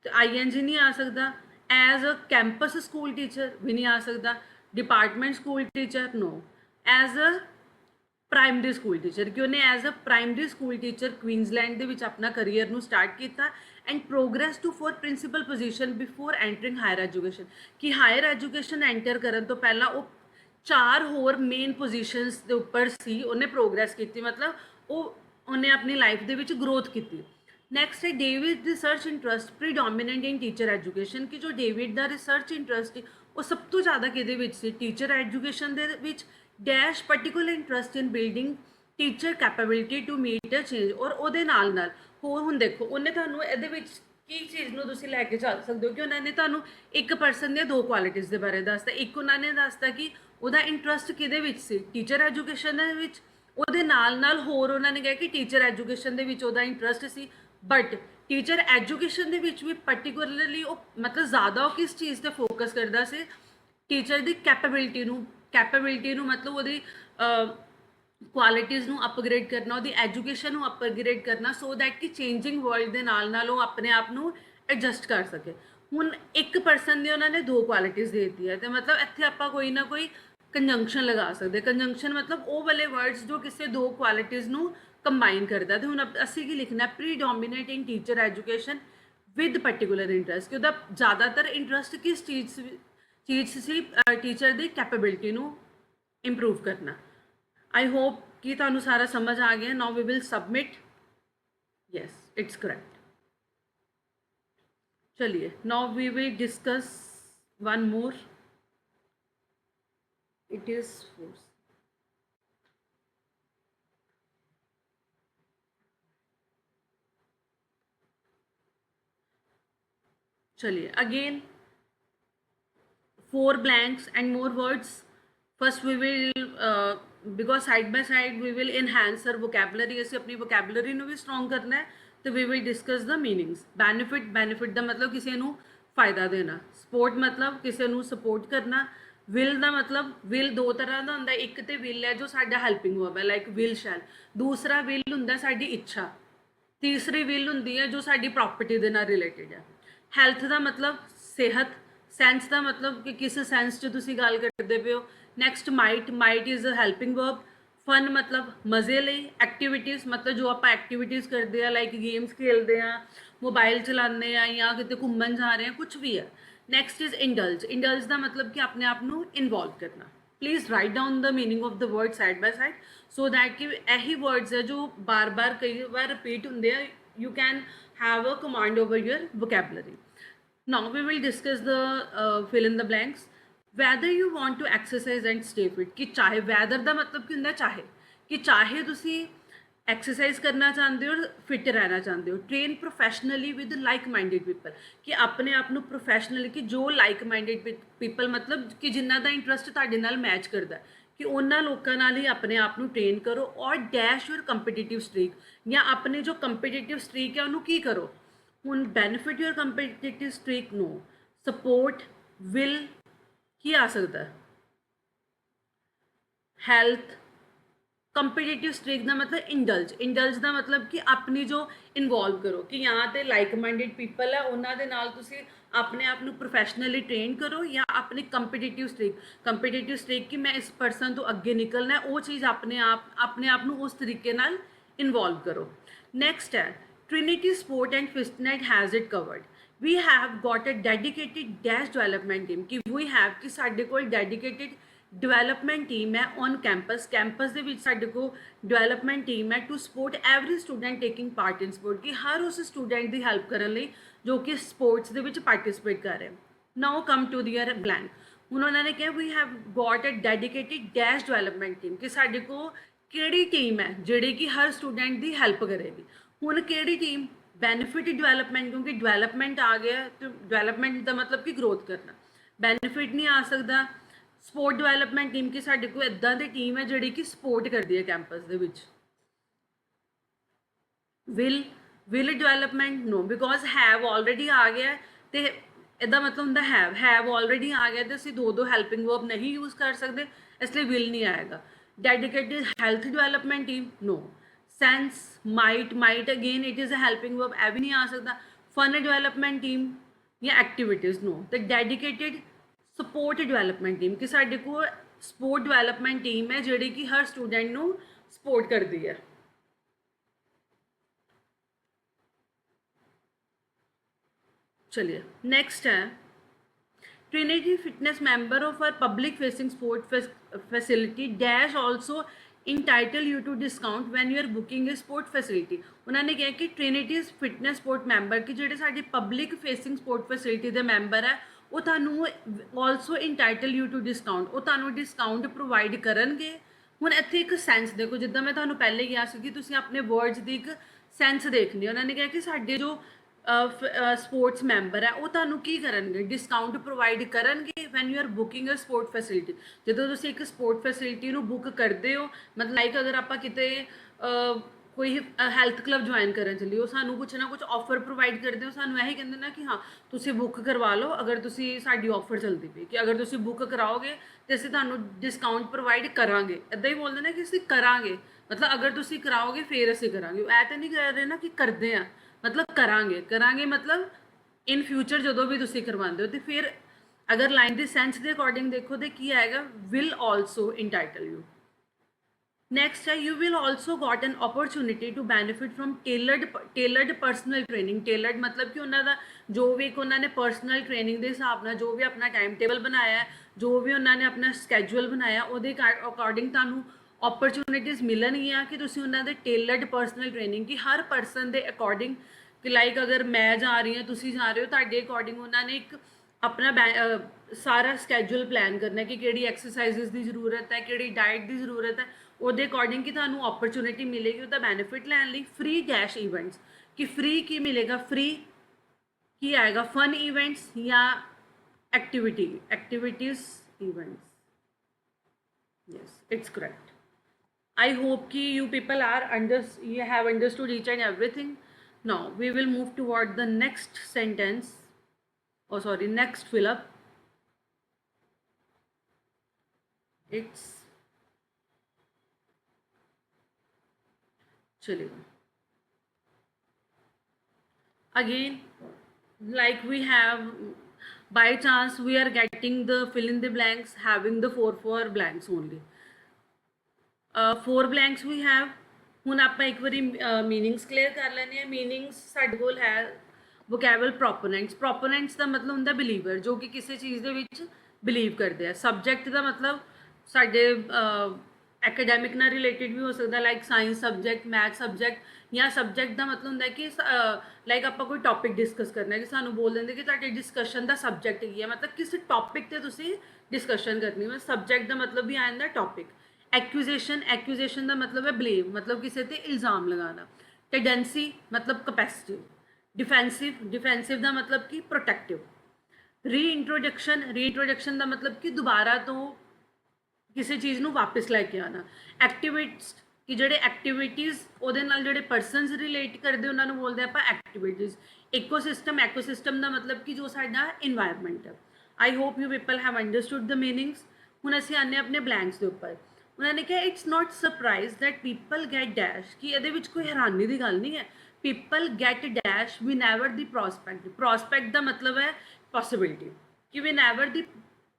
तो ING नहीं आ सकता। As a campus school teacher भी नहीं आ सकता, department school teacher no, as a primary school teacher, कि उन्हें as a primary school teacher Queensland ਦੇ ਵਿੱਚ ਆਪਣਾ ਕਰੀਅਰ ਨੂੰ ਸਟਾਰਟ ਕੀਤਾ and progress to for principal position before entering higher education, ਕਿ ਹਾਇਰ ਐਜੂਕੇਸ਼ਨ ਐਂਟਰ ਕਰਨ ਤੋਂ ਪਹਿਲਾਂ ਉਹ 4 ਹੋਰ ਮੇਨ ਪੋਜੀਸ਼ਨਸ ਦੇ ਉੱਪਰ ਸੀ, ਉਹਨੇ ਪ੍ਰੋਗਰੈਸ ਕੀਤੀ, मतलब ਉਹਨੇ ਆਪਣੀ ਲਾਈਫ ਦੇ ਵਿੱਚ ਗਰੋਥ ਕੀਤੀ। ਨੈਕਸਟ ਹੈ ਡੇਵਿਡ ਰਿਸਰਚ ਇੰਟਰਸਟ ਪ੍ਰੀਡੋਮੀਨੈਂਟ ਇਨ ਟੀਚਰ ਐਜੂਕੇਸ਼ਨ, ਕਿ ਜੋ ਡੇਵਿਡ ਦਾ ਰਿਸਰਚ ਇੰਟਰਸਟ ਉਹ ਸਭ ਤੋਂ ਜ਼ਿਆਦਾ ਕਿਹਦੇ ਵਿੱਚ ਸੀ, ਟੀਚਰ ਐਜੂਕੇਸ਼ਨ ਦੇ ਵਿੱਚ। Dash particular interest in building teacher capability to meet a change, ਔਰ ਉਹਦੇ ਨਾਲ ਨਾਲ ਹੋਰ ਹੁਣ ਦੇਖੋ ਉਹਨੇ ਤੁਹਾਨੂੰ ਇਹਦੇ ਵਿੱਚ ਕੀ ਚੀਜ਼ ਨੂੰ ਤੁਸੀਂ ਲੈ ਕੇ ਚੱਲ ਸਕਦੇ ਹੋ, ਕਿ ਉਹਨਾਂ ਨੇ ਤੁਹਾਨੂੰ ਇੱਕ ਪਰਸਨ ਦੀਆਂ 2 ਕੁਆਲਿਟੀਜ਼ ਦੇ ਬਾਰੇ ਦੱਸਤਾ। ਇੱਕ ਉਹਨਾਂ ਨੇ ਦੱਸਤਾ ਕਿ ਉਹਦਾ ਇੰਟਰਸਟ ਕਿਹਦੇ ਵਿੱਚ ਸੀ, ਟੀਚਰ ਐਜੂਕੇਸ਼ਨ ਦੇ ਵਿੱਚ, ਉਹਦੇ ਨਾਲ ਨਾਲ ਹੋਰ ਉਹਨਾਂ ਨੇ ਕਿਹਾ ਕਿ ਟੀਚਰ ਐਜੂਕੇਸ਼ਨ ਦੇ ਵਿੱਚ ਉਹਦਾ interest C, but teacher education ਦੇ ਵਿੱਚ ਵੀ ਪਾਰਟਿਕੂਲਰਲੀ ਉਹ मतलब ज़्यादा ਉਹ किस चीज़ ਤੇ ਫੋਕਸ ਕਰਦਾ ਸੀ, ਟੀਚਰ ਦੀ ਕੈਪੇਬਿਲਿਟੀ ਨੂੰ मतलब ਉਹਦੀ ਕੁਆਲਿਟੀਜ਼ ਨੂੰ ਅਪਗ੍ਰੇਡ ਕਰਨਾ, ਉਹਦੀ ਐਜੂਕੇਸ਼ਨ ਨੂੰ ਅਪਗ੍ਰੇਡ ਕਰਨਾ, ਸੋ ਦੈਟ ਕਿ ਚੇਂਜਿੰਗ ਵਰਲਡ ਦੇ ਨਾਲ ਨਾਲ ਉਹ ਆਪਣੇ ਆਪ ਨੂੰ ਐਡਜਸਟ ਕਰ ਸਕੇ। ਹੁਣ ਇੱਕ ਪਰਸਨ ਦੀ ਉਹਨਾਂ ਨੇ 2 ਕੁਆਲਿਟੀਜ਼ ਦੇ ਦਿੱਤੀ ਹੈ, ਤੇ मतलब ਇੱਥੇ ਆਪਾਂ ਕੋਈ ਨਾ ਕੋਈ ਕੰਜੰਕਸ਼ਨ ਲਗਾ ਸਕਦੇ। ਕੰਜੰਕਸ਼ਨ मतलब ਉਹ ਵਾਲੇ ਵਰਡਸ ਜੋ ਕਿਸੇ 2 ਕੁਆਲਿਟੀਜ਼ ਨੂੰ ਕੰਬਾਈਨ ਕਰਦਾ। ਤੇ ਹੁਣ ਅਸੀਂ ਕੀ ਲਿਖਣਾ, predominate in teacher education with particular interest, ਕਿ ਉਹਦਾ ਜ਼ਿਆਦਾਤਰ ਇੰਟਰਸਟ ਕਿਸ ਚੀਜ਼ ਸੀ, ਟੀਚਰ ਦੀ ਕੈਪੇਬਿਲਿਟੀ ਨੂੰ ਇੰਪਰੂਵ ਕਰਨਾ। आई होप कि ਤੁਹਾਨੂੰ ਸਾਰਾ ਸਮਝ ਆ ਗਿਆ। Now we will submit. Yes it's correct. चलिए now we will discuss one more, it is force। चलिए again 4 blanks and more words. First we will because side by side we will enhance our vocabulary, ਅਸੀਂ ਆਪਣੀ vocabulary ਨੂੰ ਵੀ strong ਕਰਨਾ ਹੈ, तो we will discuss the meanings। benefit ਦਾ मतलब ਕਿਸੇ ਨੂੰ ਫਾਇਦਾ ਦੇਣਾ, support मतलब ਕਿਸੇ ਨੂੰ support ਕਰਨਾ, will ਦਾ मतलब will 2 ਤਰ੍ਹਾਂ ਦਾ ਹੁੰਦਾ, ਇੱਕ ਤੇ will ਹੈ ਜੋ ਸਾਡਾ ਹੈਲਪਿੰਗ ਵਰਬ ਹੈ ਲਾਈਕ will shall, ਦੂਸਰਾ will ਹੁੰਦਾ ਸਾਡੀ ਇੱਛਾ, ਤੀਸਰੀ will ਹੁੰਦੀ ਹੈ ਜੋ ਸਾਡੀ ਪ੍ਰੋਪਰਟੀ ਦੇ ਨਾਲ ਰਿਲੇਟਡ ਹੈ। ਹੈਲਥ ਦਾ मतलब ਸਿਹਤ, ਸੈਂਸ ਦਾ मतलब ਕਿ ਕਿਸ ਸੈਂਸ 'ਚ ਤੁਸੀਂ ਗੱਲ ਕਰਦੇ ਪਏ ਹੋ। Next might is a helping verb. Fun मतलब ਮਜ਼ੇ ਲਈ, ਐਕਟੀਵਿਟੀਜ਼ मतलब ਜੋ ਆਪਾਂ ਐਕਟੀਵਿਟੀਜ਼ ਕਰਦੇ ਆ ਲਾਈਕ ਗੇਮਸ ਖੇਲਦੇ ਆ, ਮੋਬਾਈਲ ਚਲਾਉਂਦੇ ਆ ਜਾਂ ਕਿਤੇ ਘੁੰਮਣ ਜਾ ਰਹੇ ਆ, ਕੁਝ ਵੀ ਹੈ। ਨੈਕਸਟ ਇਜ਼ ਇੰਡਲਜ ਦਾ मतलब ਕਿ ਆਪਣੇ ਆਪ ਨੂੰ ਇਨਵੋਲਵ ਕਰਨਾ। Please write down the meaning of the word side by side so that कि यही वर्ड्स है जो बार बार कई बार रिपीट होंगे, you can have a command over your vocabulary. Now we will discuss the fill in the blanks. Whether you want to exercise and stay fit, ਕਿ ਚਾਹੇ ਵੈਦਰ ਦਾ ਮਤਲਬ ਕੀ ਹੁੰਦਾ, ਚਾਹੇ ਕਿ ਚਾਹੇ ਤੁਸੀਂ ਐਕਸਰਸਾਈਜ਼ ਕਰਨਾ ਚਾਹੁੰਦੇ ਹੋ ਔਰ ਫਿਟ ਰਹਿਣਾ ਚਾਹੁੰਦੇ ਹੋ। Train professionally with like minded people, ਕਿ ਆਪਣੇ ਆਪ ਨੂੰ ਪ੍ਰੋਫੈਸ਼ਨਲੀ, ਕਿ ਜੋ ਲਾਈਕ ਮਾਈਂਡਡ ਪੀਪਲ ਮਤਲਬ ਕਿ ਜਿਨ੍ਹਾਂ ਦਾ ਇੰਟਰਸਟ ਤੁਹਾਡੇ ਨਾਲ ਮੈਚ ਕਰਦਾ, ਕਿ ਉਹਨਾਂ ਲੋਕਾਂ ਨਾਲ ਹੀ ਆਪਣੇ ਆਪ ਨੂੰ ਟ੍ਰੇਨ ਕਰੋ। ਔਰ ਡੈਸ਼ ਯੂਰ ਕੰਪੀਟੀਟਿਵ ਸਟ੍ਰੀਕ, ਜਾਂ ਆਪਣੇ ਜੋ ਕੰਪੀਟੀਟਿਵ ਸਟ੍ਰੀਕ ਹੈ ਉਹਨੂੰ ਕੀ ਕਰੋ। ਹੁਣ ਬੈਨੀਫਿਟ ਯੂਰ ਕੰਪੀਟੀਟਿਵ ਸਟ੍ਰੀਕ ਨੂੰ ਸਪੋਰਟ, ਵਿਲ ਕੀ ਆ ਸਕਦਾ, ਹੈਲਥ। ਕੰਪੀਟੀਟਿਵ ਸਟ੍ਰੀਕ ਦਾ ਮਤਲਬ ਇੰਡਲਜ, ਇੰਡਲਜ ਦਾ ਮਤਲਬ ਕਿ ਆਪਣੀ ਜੋ ਇਨਵੋਲਵ ਕਰੋ, ਕਿ ਜਾਂ ਤੇ ਲਾਈਕ ਮਾਈਂਡਡ ਪੀਪਲ ਹੈ ਉਹਨਾਂ ਦੇ ਨਾਲ ਤੁਸੀਂ ਆਪਣੇ ਆਪ ਨੂੰ ਪ੍ਰੋਫੈਸ਼ਨਲੀ ਟ੍ਰੇਨ ਕਰੋ, ਜਾਂ ਆਪਣੀ ਕੰਪੀਟੀਟਿਵ ਸਟ੍ਰੀਕ ਕਿ ਮੈਂ ਇਸ ਪਰਸਨ ਤੋਂ ਅੱਗੇ ਨਿਕਲਣਾ, ਉਹ ਚੀਜ਼ ਆਪਣੇ ਆਪ ਨੂੰ ਉਸ ਤਰੀਕੇ ਨਾਲ ਇਨਵੋਲਵ ਕਰੋ। ਨੈਕਸਟ ਹੈ Trinity Sport and Fitnet has it covered. We have got a dedicated dash development team, कि we have कि साढ़े को dedicated development team है on campus ਦੇ ਵਿੱਚ ਸਾਡੇ ਕੋਲ development team ਹੈ to support every student taking part in sport, ਕਿ ਹਰ ਉਸ ਸਟੂਡੈਂਟ ਦੀ ਹੈਲਪ ਕਰਨ ਲਈ ਜੋ ਕਿ ਸਪੋਰਟਸ ਦੇ ਵਿੱਚ ਪਾਰਟਿਸਿਪੇਟ ਕਰ ਰਿਹਾ। now come to their blank, ਹੁਣ ਉਹਨਾਂ ਨੇ ਕਿਹਾ we have got a dedicated dash development team, ਕਿ ਸਾਡੇ ਕੋਲ ਕਿਹੜੀ ਟੀਮ ਹੈ ਜਿਹੜੀ ਕਿ ਹਰ ਸਟੂਡੈਂਟ ਦੀ ਹੈਲਪ ਕਰੇਗੀ। ਹੁਣ ਕਿਹੜੀ ਟੀਮ, ਬੈਨੀਫਿਟ ਡਿਵੈਲਪਮੈਂਟ, ਕਿਉਂਕਿ ਡਿਵੈਲਪਮੈਂਟ ਆ ਗਿਆ ਤੇ ਡਿਵੈਲਪਮੈਂਟ ਦਾ ਮਤਲਬ ਕਿ ਗਰੋਥ ਕਰਨਾ, ਬੈਨੀਫਿਟ ਨਹੀਂ ਆ ਸਕਦਾ। ਸਪੋਰਟ ਡਿਵੈਲਪਮੈਂਟ ਟੀਮ, ਕਿ ਸਾਡੇ ਕੋਲ ਇੱਦਾਂ ਦੀ ਟੀਮ ਹੈ ਜਿਹੜੀ ਕਿ ਸਪੋਰਟ ਕਰਦੀ ਹੈ ਕੈਂਪਸ ਦੇ ਵਿੱਚ। Will development no, because have already ਆ ਗਿਆ ਤੇ ਇਹਦਾ ਮਤਲਬ ਹੁੰਦਾ ਹੈਵ ਆਲਰੇਡੀ ਆ ਗਿਆ ਤੇ ਅਸੀਂ ਦੋ ਹੈਲਪਿੰਗ ਵਰਬ ਨਹੀਂ ਯੂਜ਼ ਕਰ ਸਕਦੇ, ਇਸ ਲਈ ਵਿਲ ਨਹੀਂ ਆਏਗਾ। Dedicated health development team no. Sense, might again it is a helping verb, a भी नहीं आ सकता। फन डिवेलपमेंट टीम या एक्टिविटीज़ नो। तो डेडिकेटेड सपोर्ट डिवेलपमेंट टीम, कि साडे को सपोर्ट डिवेलपमेंट टीम है जिहड़ी कि हर स्टूडेंट नू सपोर्ट करती है। चलिए नेक्स्ट है Trinity Fitness member of our public facing sport facility dash also entitle you to discount when you are booking a sport facility। उन्होंने कहा कि Trinity Fitness sport member कि ਜਿਹੜੇ ਸਾਡੀ public facing sport facility ਦੇ member ਹੈ ਉਹ ਤੁਹਾਨੂੰ also entitle you to discount, ਉਹ ਤੁਹਾਨੂੰ ਡਿਸਕਾਊਂਟ ਪ੍ਰੋਵਾਈਡ ਕਰਨਗੇ। ਹੁਣ ਇੱਥੇ ਇੱਕ ਸੈਂਸ ਦੇਖੋ, ਜਿੱਦਾਂ ਮੈਂ ਤੁਹਾਨੂੰ ਪਹਿਲੇ ਕਿਹਾ ਸੀ ਕਿ ਤੁਸੀਂ ਆਪਣੇ ਵਰਡਸ ਦੀ ਇੱਕ ਸੈਂਸ ਦੇਖਣੀ। ਉਹਨਾਂ ਨੇ ਕਿਹਾ ਕਿ ਸਾਡੇ ਜੋ ਸਪੋਰਟਸ ਮੈਂਬਰ ਹੈ ਉਹ ਤੁਹਾਨੂੰ ਕੀ ਕਰਨਗੇ, ਡਿਸਕਾਊਂਟ ਪ੍ਰੋਵਾਈਡ ਕਰਨਗੇ when you are booking a sport facility. ਜਦੋਂ ਤੁਸੀਂ ਇੱਕ ਸਪੋਰਟ ਫੈਸਿਲਿਟੀ ਨੂੰ ਬੁੱਕ ਕਰਦੇ ਹੋ, ਮਤਲਬ ਲਾਈਕ ਅਗਰ ਆਪਾਂ ਕਿਤੇ ਕੋਈ ਹੈਲਥ ਕਲੱਬ ਜੁਆਇਨ ਕਰਨ ਚੱਲੀ, ਉਹ ਸਾਨੂੰ ਕੁਛ ਨਾ ਕੁਛ ਆਫਰ ਪ੍ਰੋਵਾਈਡ ਕਰਦੇ ਹੋ, ਸਾਨੂੰ ਇਹੀ ਕਹਿੰਦੇ ਨਾ ਕਿ ਹਾਂ ਤੁਸੀਂ ਬੁੱਕ ਕਰਵਾ ਲਓ ਅਗਰ ਤੁਸੀਂ ਸਾਡੀ ਆਫਰ ਚੱਲਦੀ ਪਈ, ਕਿ ਅਗਰ ਤੁਸੀਂ ਬੁੱਕ ਕਰਾਓਗੇ ਤੇ ਅਸੀਂ ਤੁਹਾਨੂੰ ਡਿਸਕਾਊਂਟ ਪ੍ਰੋਵਾਈਡ ਕਰਾਂਗੇ। ਇੱਦਾਂ ਹੀ ਬੋਲਦੇ ਨੇ ਕਿ ਅਸੀਂ ਕਰਾਂਗੇ, ਮਤਲਬ ਅਗਰ ਤੁਸੀਂ ਕਰਾਓਗੇ ਫਿਰ ਅਸੀਂ ਕਰਾਂਗੇ। ਇਹ ਤਾਂ ਨਹੀਂ ਕਹਿ ਰਹੇ ਨਾ ਕਿ ਕਰਦੇ ਆ, मतलब करांगे मतलब इन फ्यूचर जो भी तुसी करवाते हो। तो फिर अगर लाइन के सेंस के अकॉर्डिंग देखो तो की आएगा, will also entitle you. Next है you will also got an opportunity to benefit from tailored personal training. Tailored मतलब कि उन्होंने जो भी उन्होंने पर्सनल ट्रेनिंग के हिसाब से जो भी अपना टाइम टेबल बनाया, जो भी उन्होंने अपना स्कैड्यूल बनाया, वो अकॉर्डिंग तुहानू अपॉर्चुनिटीज़ मिलनगियां कि तुसीं उन्हां दे टेलर्ड पर्सनल ट्रेनिंग, कि हर परसन के अकॉर्डिंग, कि लाइक अगर मैं जा रही हूँ तुसीं जा रहे हो, तुहाडे अकॉर्डिंग उन्होंने एक अपना सारा स्कैड्यूल प्लान करना कि किहड़ी एक्सरसाइजिज की जरूरत है, किहड़ी डाइट की जरूरत है, ਉਹਦੇ अकॉर्डिंग कि तुहानू अपॉर्चुनिटी मिलेगी उसका बेनिफिट लैन लई। फ्री डैश इवेंट्स, कि फ्री की मिलेगा, फ्री की आएगा, फन इवेंट्स या activities events. Yes it's correct. I hope कि you people are you have understood each and everything. Now we will move toward the next sentence, oh sorry, next fill up. It's chilling. Again, like we have, by chance we are getting the fill in the blanks having the four blanks only. 4 blanks we have। ਹੁਣ ਆਪਾਂ ਇੱਕ ਵਾਰੀ meanings clear ਕਰ ਲੈਂਦੇ ਹਾਂ। Meanings ਸਾਡੇ ਕੋਲ ਹੈ ਵੋਕੈਬਲ ਪ੍ਰੋਪੋਨੈਂਟਸ। ਪ੍ਰੋਪੋਨੈਂਟਸ ਦਾ ਮਤਲਬ ਹੁੰਦਾ ਬਿਲੀਵਰ, ਜੋ ਕਿ ਕਿਸੇ ਚੀਜ਼ ਦੇ ਵਿੱਚ ਬਿਲੀਵ ਕਰਦੇ ਆ। ਸਬਜੈਕਟ ਦਾ ਮਤਲਬ ਸਾਡੇ ਐਕੈਡੈਮਿਕ ਨਾਲ ਰਿਲੇਟਡ ਵੀ ਹੋ ਸਕਦਾ, like science subject, math subject, ਜਾਂ ਸਬਜੈਕਟ ਦਾ ਮਤਲਬ ਹੁੰਦਾ ਕਿ ਲਾਈਕ ਆਪਾਂ ਕੋਈ ਟੌਪਿਕ ਡਿਸਕਸ ਕਰਨਾ, ਕਿ ਸਾਨੂੰ ਬੋਲ ਦਿੰਦੇ ਕਿ ਤੁਹਾਡੇ ਡਿਸਕਸ਼ਨ ਦਾ ਸਬਜੈਕਟ ਕੀ ਹੈ, ਮਤਲਬ ਕਿਸ ਟੌਪਿਕ 'ਤੇ ਤੁਸੀਂ डिस्कशन करनी है। सब्जेक्ट का मतलब भी आ जाता टॉपिक। एक्यूजेशन का मतलब है ब्लेम, मतलब किसी ते इल्ज़ाम लगाना। टेंडेंसी मतलब कैपेसिटी। डिफेंसिव का मतलब कि प्रोटेक्टिव। रीइंट्रोडक्शन का मतलब कि दोबारा तो किसी चीज़ ਨੂੰ वापस लैके आना। एक्टिविस्ट कि ਜਿਹੜੇ एक्टिविटीज़ ਉਹਦੇ ਨਾਲ ਜਿਹੜੇ ਪਰਸਨਸ ਰਿਲੇਟ ਕਰਦੇ ਉਹਨਾਂ ਨੂੰ ਬੋਲਦੇ ਆਪਾਂ एक्टिविटीज़। ਐਕੋਸਿਸਟਮ ਦਾ ਮਤਲਬ ਕਿ ਜੋ ਸਾਡਾ ਇਨਵਾਇਰਨਮੈਂਟ ਹੈ। आई hope you people have understood the meanings. ਹੁਣ ਅਸੀਂ ਆਨੇ ਆਪਣੇ ਬਲੈਂਕਸ ਦੇ ਉੱਪਰ। ਉਹਨਾਂ ਨੇ ਕਿਹਾ it's not surprise that people get dash, ਕਿ ਇਹਦੇ ਵਿੱਚ ਕੋਈ ਹੈਰਾਨੀ ਦੀ ਗੱਲ ਨਹੀਂ ਹੈ। People get dash whenever the prospect ਦਾ ਮਤਲਬ ਹੈ ਪੋਸਿਬਿਲਿਟੀ, ਕਿ whenever the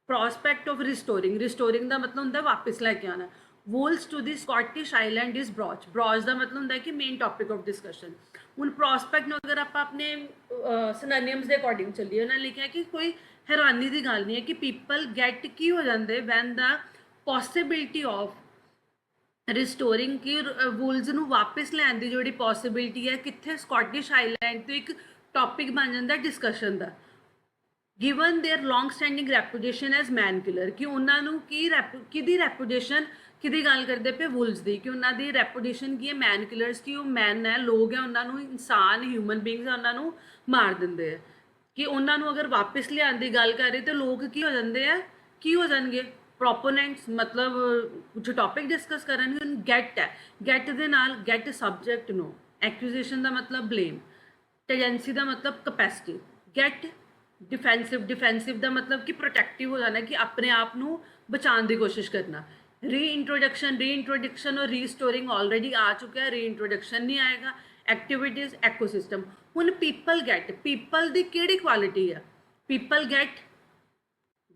prospect of restoring ਦਾ ਮਤਲਬ ਹੁੰਦਾ ਵਾਪਸ ਲੈ ਕੇ ਆਉਣਾ। ਵੂਲਸ to the Scottish island is brooch ਦਾ ਮਤਲਬ ਹੁੰਦਾ ਕਿ ਮੇਨ ਟੌਪਿਕ ਆਫ ਡਿਸਕਸ਼ਨ। ਹੁਣ ਪ੍ਰੋਸਪੈਕਟ ਨੂੰ ਅਗਰ ਆਪਾਂ ਆਪਣੇ ਸਿਨੋਨਿਮਸ ਦੇ ਅਕੋਰਡਿੰਗ ਚੱਲੀਏ, ਉਹਨਾਂ ਨੇ ਲਿਖਿਆ ਕਿ ਕੋਈ ਹੈਰਾਨੀ ਦੀ ਗੱਲ ਨਹੀਂ ਹੈ ਕਿ ਪੀਪਲ ਗੈਟ ਕੀ ਹੋ ਜਾਂਦੇ ਵੈਨ ਦਾ ਪੋਸੀਬਿਲਿਟੀ ਆਫ ਰਿਸਟੋਰਿੰਗ, ਕਿ ਵੂਲਸ ਨੂੰ ਵਾਪਸ ਲੈਣ ਦੀ ਜਿਹੜੀ ਪੋਸੀਬਿਲਿਟੀ ਹੈ ਕਿੱਥੇ, ਸਕਾਟਿਸ਼ ਆਈਲੈਂਡ ਤੋਂ ਇੱਕ ਟੌਪਿਕ ਬਣ ਜਾਂਦਾ ਡਿਸਕਸ਼ਨ ਦਾ। Given their long standing reputation as man killer, कि उन्होंने किहदी रेपुटेशन किहदी गल करते पे वुल्स दी, कि उन्होंने रेपुटेशन की है मैन किलर्स, कि वो मैन है, लोग है, उन्होंने इंसान ह्यूमन बींग्स है, उन्होंने मार देंगे। कि उन्होंने अगर वापस लियाने की गल कर रहे तो लोग की हो जाते हैं, की हो जाएंगे प्रोपोनेंट्स, मतलब कुछ टॉपिक डिस्कस करेंगे। गैट है, गैट के नाल गैट सब्जेक्ट नो। एक्यूजेशन का मतलब ब्लेम। टेंडेंसी का मतलब कैपेसिटी। गैट डिफेंसिव का मतलब कि प्रोटेक्टिव हो जाना, कि अपने आप को बचाने की कोशिश करना। रीइंट्रोडक्शन और रीस्टोरिंग ऑलरेडी आ चुका है, रीइंट्रोडक्शन नहीं आएगा। Activities ecosystem. हुण पीपल की किहड़ी क्वालिटी है? पीपल गैट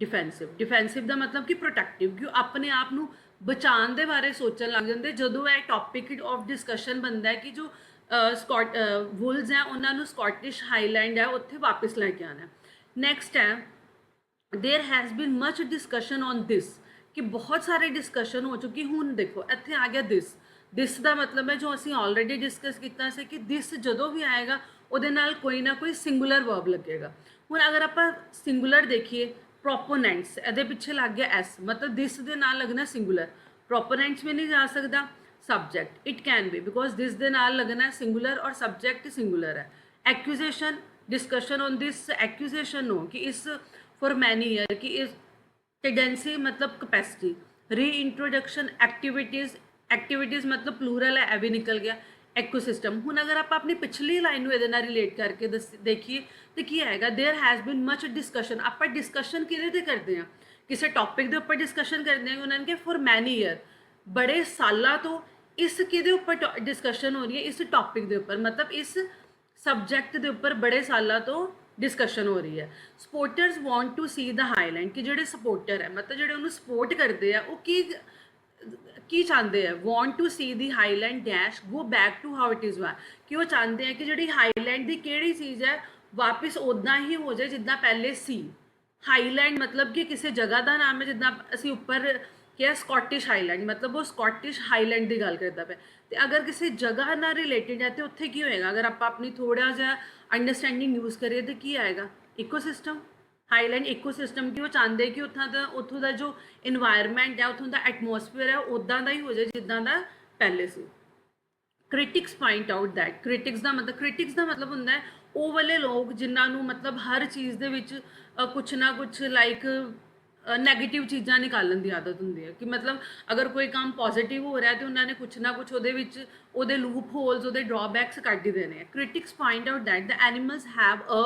डिफेंसिव का मतलब कि प्रोटेक्टिव, कि अपने आप को बचाने के बारे सोचने लग जाते जो यह टॉपिक ऑफ डिस्कशन बनता है, कि जो वुल्स हैं उन्होंने स्कॉटिश हाईलैंड है उत्थे वापस लैके आना। नैक्सट है there has been much discussion on this, कि बहुत सारे डिस्कशन हो चुकी। हुण देखो इत्थे आ गया दिस का मतलब है जो असी ऑलरेडी डिस्कस किया से, कि दिस जो भी आएगा उहदे नाल कोई ना कोई सिंगुलर वर्ब लगेगा। हुण अगर आप सिंगुलर देखिए, प्रोपोनेंट्स ये पिछे लग गया एस, मतलब दिस दे नाल लगना सिंगुलर। प्रोपोनेंट्स भी नहीं जा सकता। Subject it can be, because this दे नाल लगना सिंगुलर और सब्जेक्ट सिंगुलर है। Accusation discussion on this accusation no, कि इस फॉर मैनी ईयर, कि इस टेंडेंसी मतलब कैपेसिटी। रीइंट्रोडक्शन एक्टिविटीज़ मतलब प्लूरल है, भी निकल गया। एकोसिस्टम। हुण अगर आप अपनी पिछली लाइन ये रिलेट करके देखिए तो की आएगा, there has been much discussion. आप डिस्कशन किहदे करते हैं, किसी टॉपिक के उपर डिस्कशन करते हैं। उन्होंने कहा फॉर मैनी ईयर, बड़े सालों तो इस किहदे उपर डिस्कशन हो रही है, इस टॉपिक के उपर, मतलब इस सब्जेक्ट के उपर बड़े सालों तो डिस्कशन हो रही है। Supporters want to see the highland, कि जो सपोर्टर है मतलब जो उन्होंने सपोर्ट करते हैं वो की चाहते हैं। Want to see the highland dash go back to how it is was, कि वो चाहते हैं कि जी हाईलैंड की किहड़ी चीज़ है वापस उदा ही हो जाए जिदा पहले सी। हाईलैंड मतलब कि किसी जगह का नाम है, जिदा असी उपर क्या स्कॉटिश हाईलैंड, मतलब वो स्कॉटिश हाईलैंड की गल करता पे। तो अगर किसी जगह ना रिलेटेड है तो उत्थे की होएगा, अगर आप अपनी थोड़ा जहा अंडरस्टैंडिंग यूज़ करिए तो की आएगा इकोसिस्टम। हाईलैंड इकोसिस्टम, कि वो चाहते कि उत्थों का जो इन्वायरमेंट है, उत्थों का एटमोसफेयर है उदा का ही हो जाए जिदा का पहले से। Critics point out that, critics का मतलब होंदा है वो वाले लोग जिन्होंने मतलब हर चीज़ दे विच कुछ ना कुछ लाइक नैगेटिव चीज़ां निकालन की आदत होंदी है, कि मतलब अगर कोई काम पॉजिटिव हो रहा है तो उन्होंने कुछ ना कुछ वो लूप होल्स, वो ड्रॉबैक्स कट ही देने हैं। Critics point out that the animals have a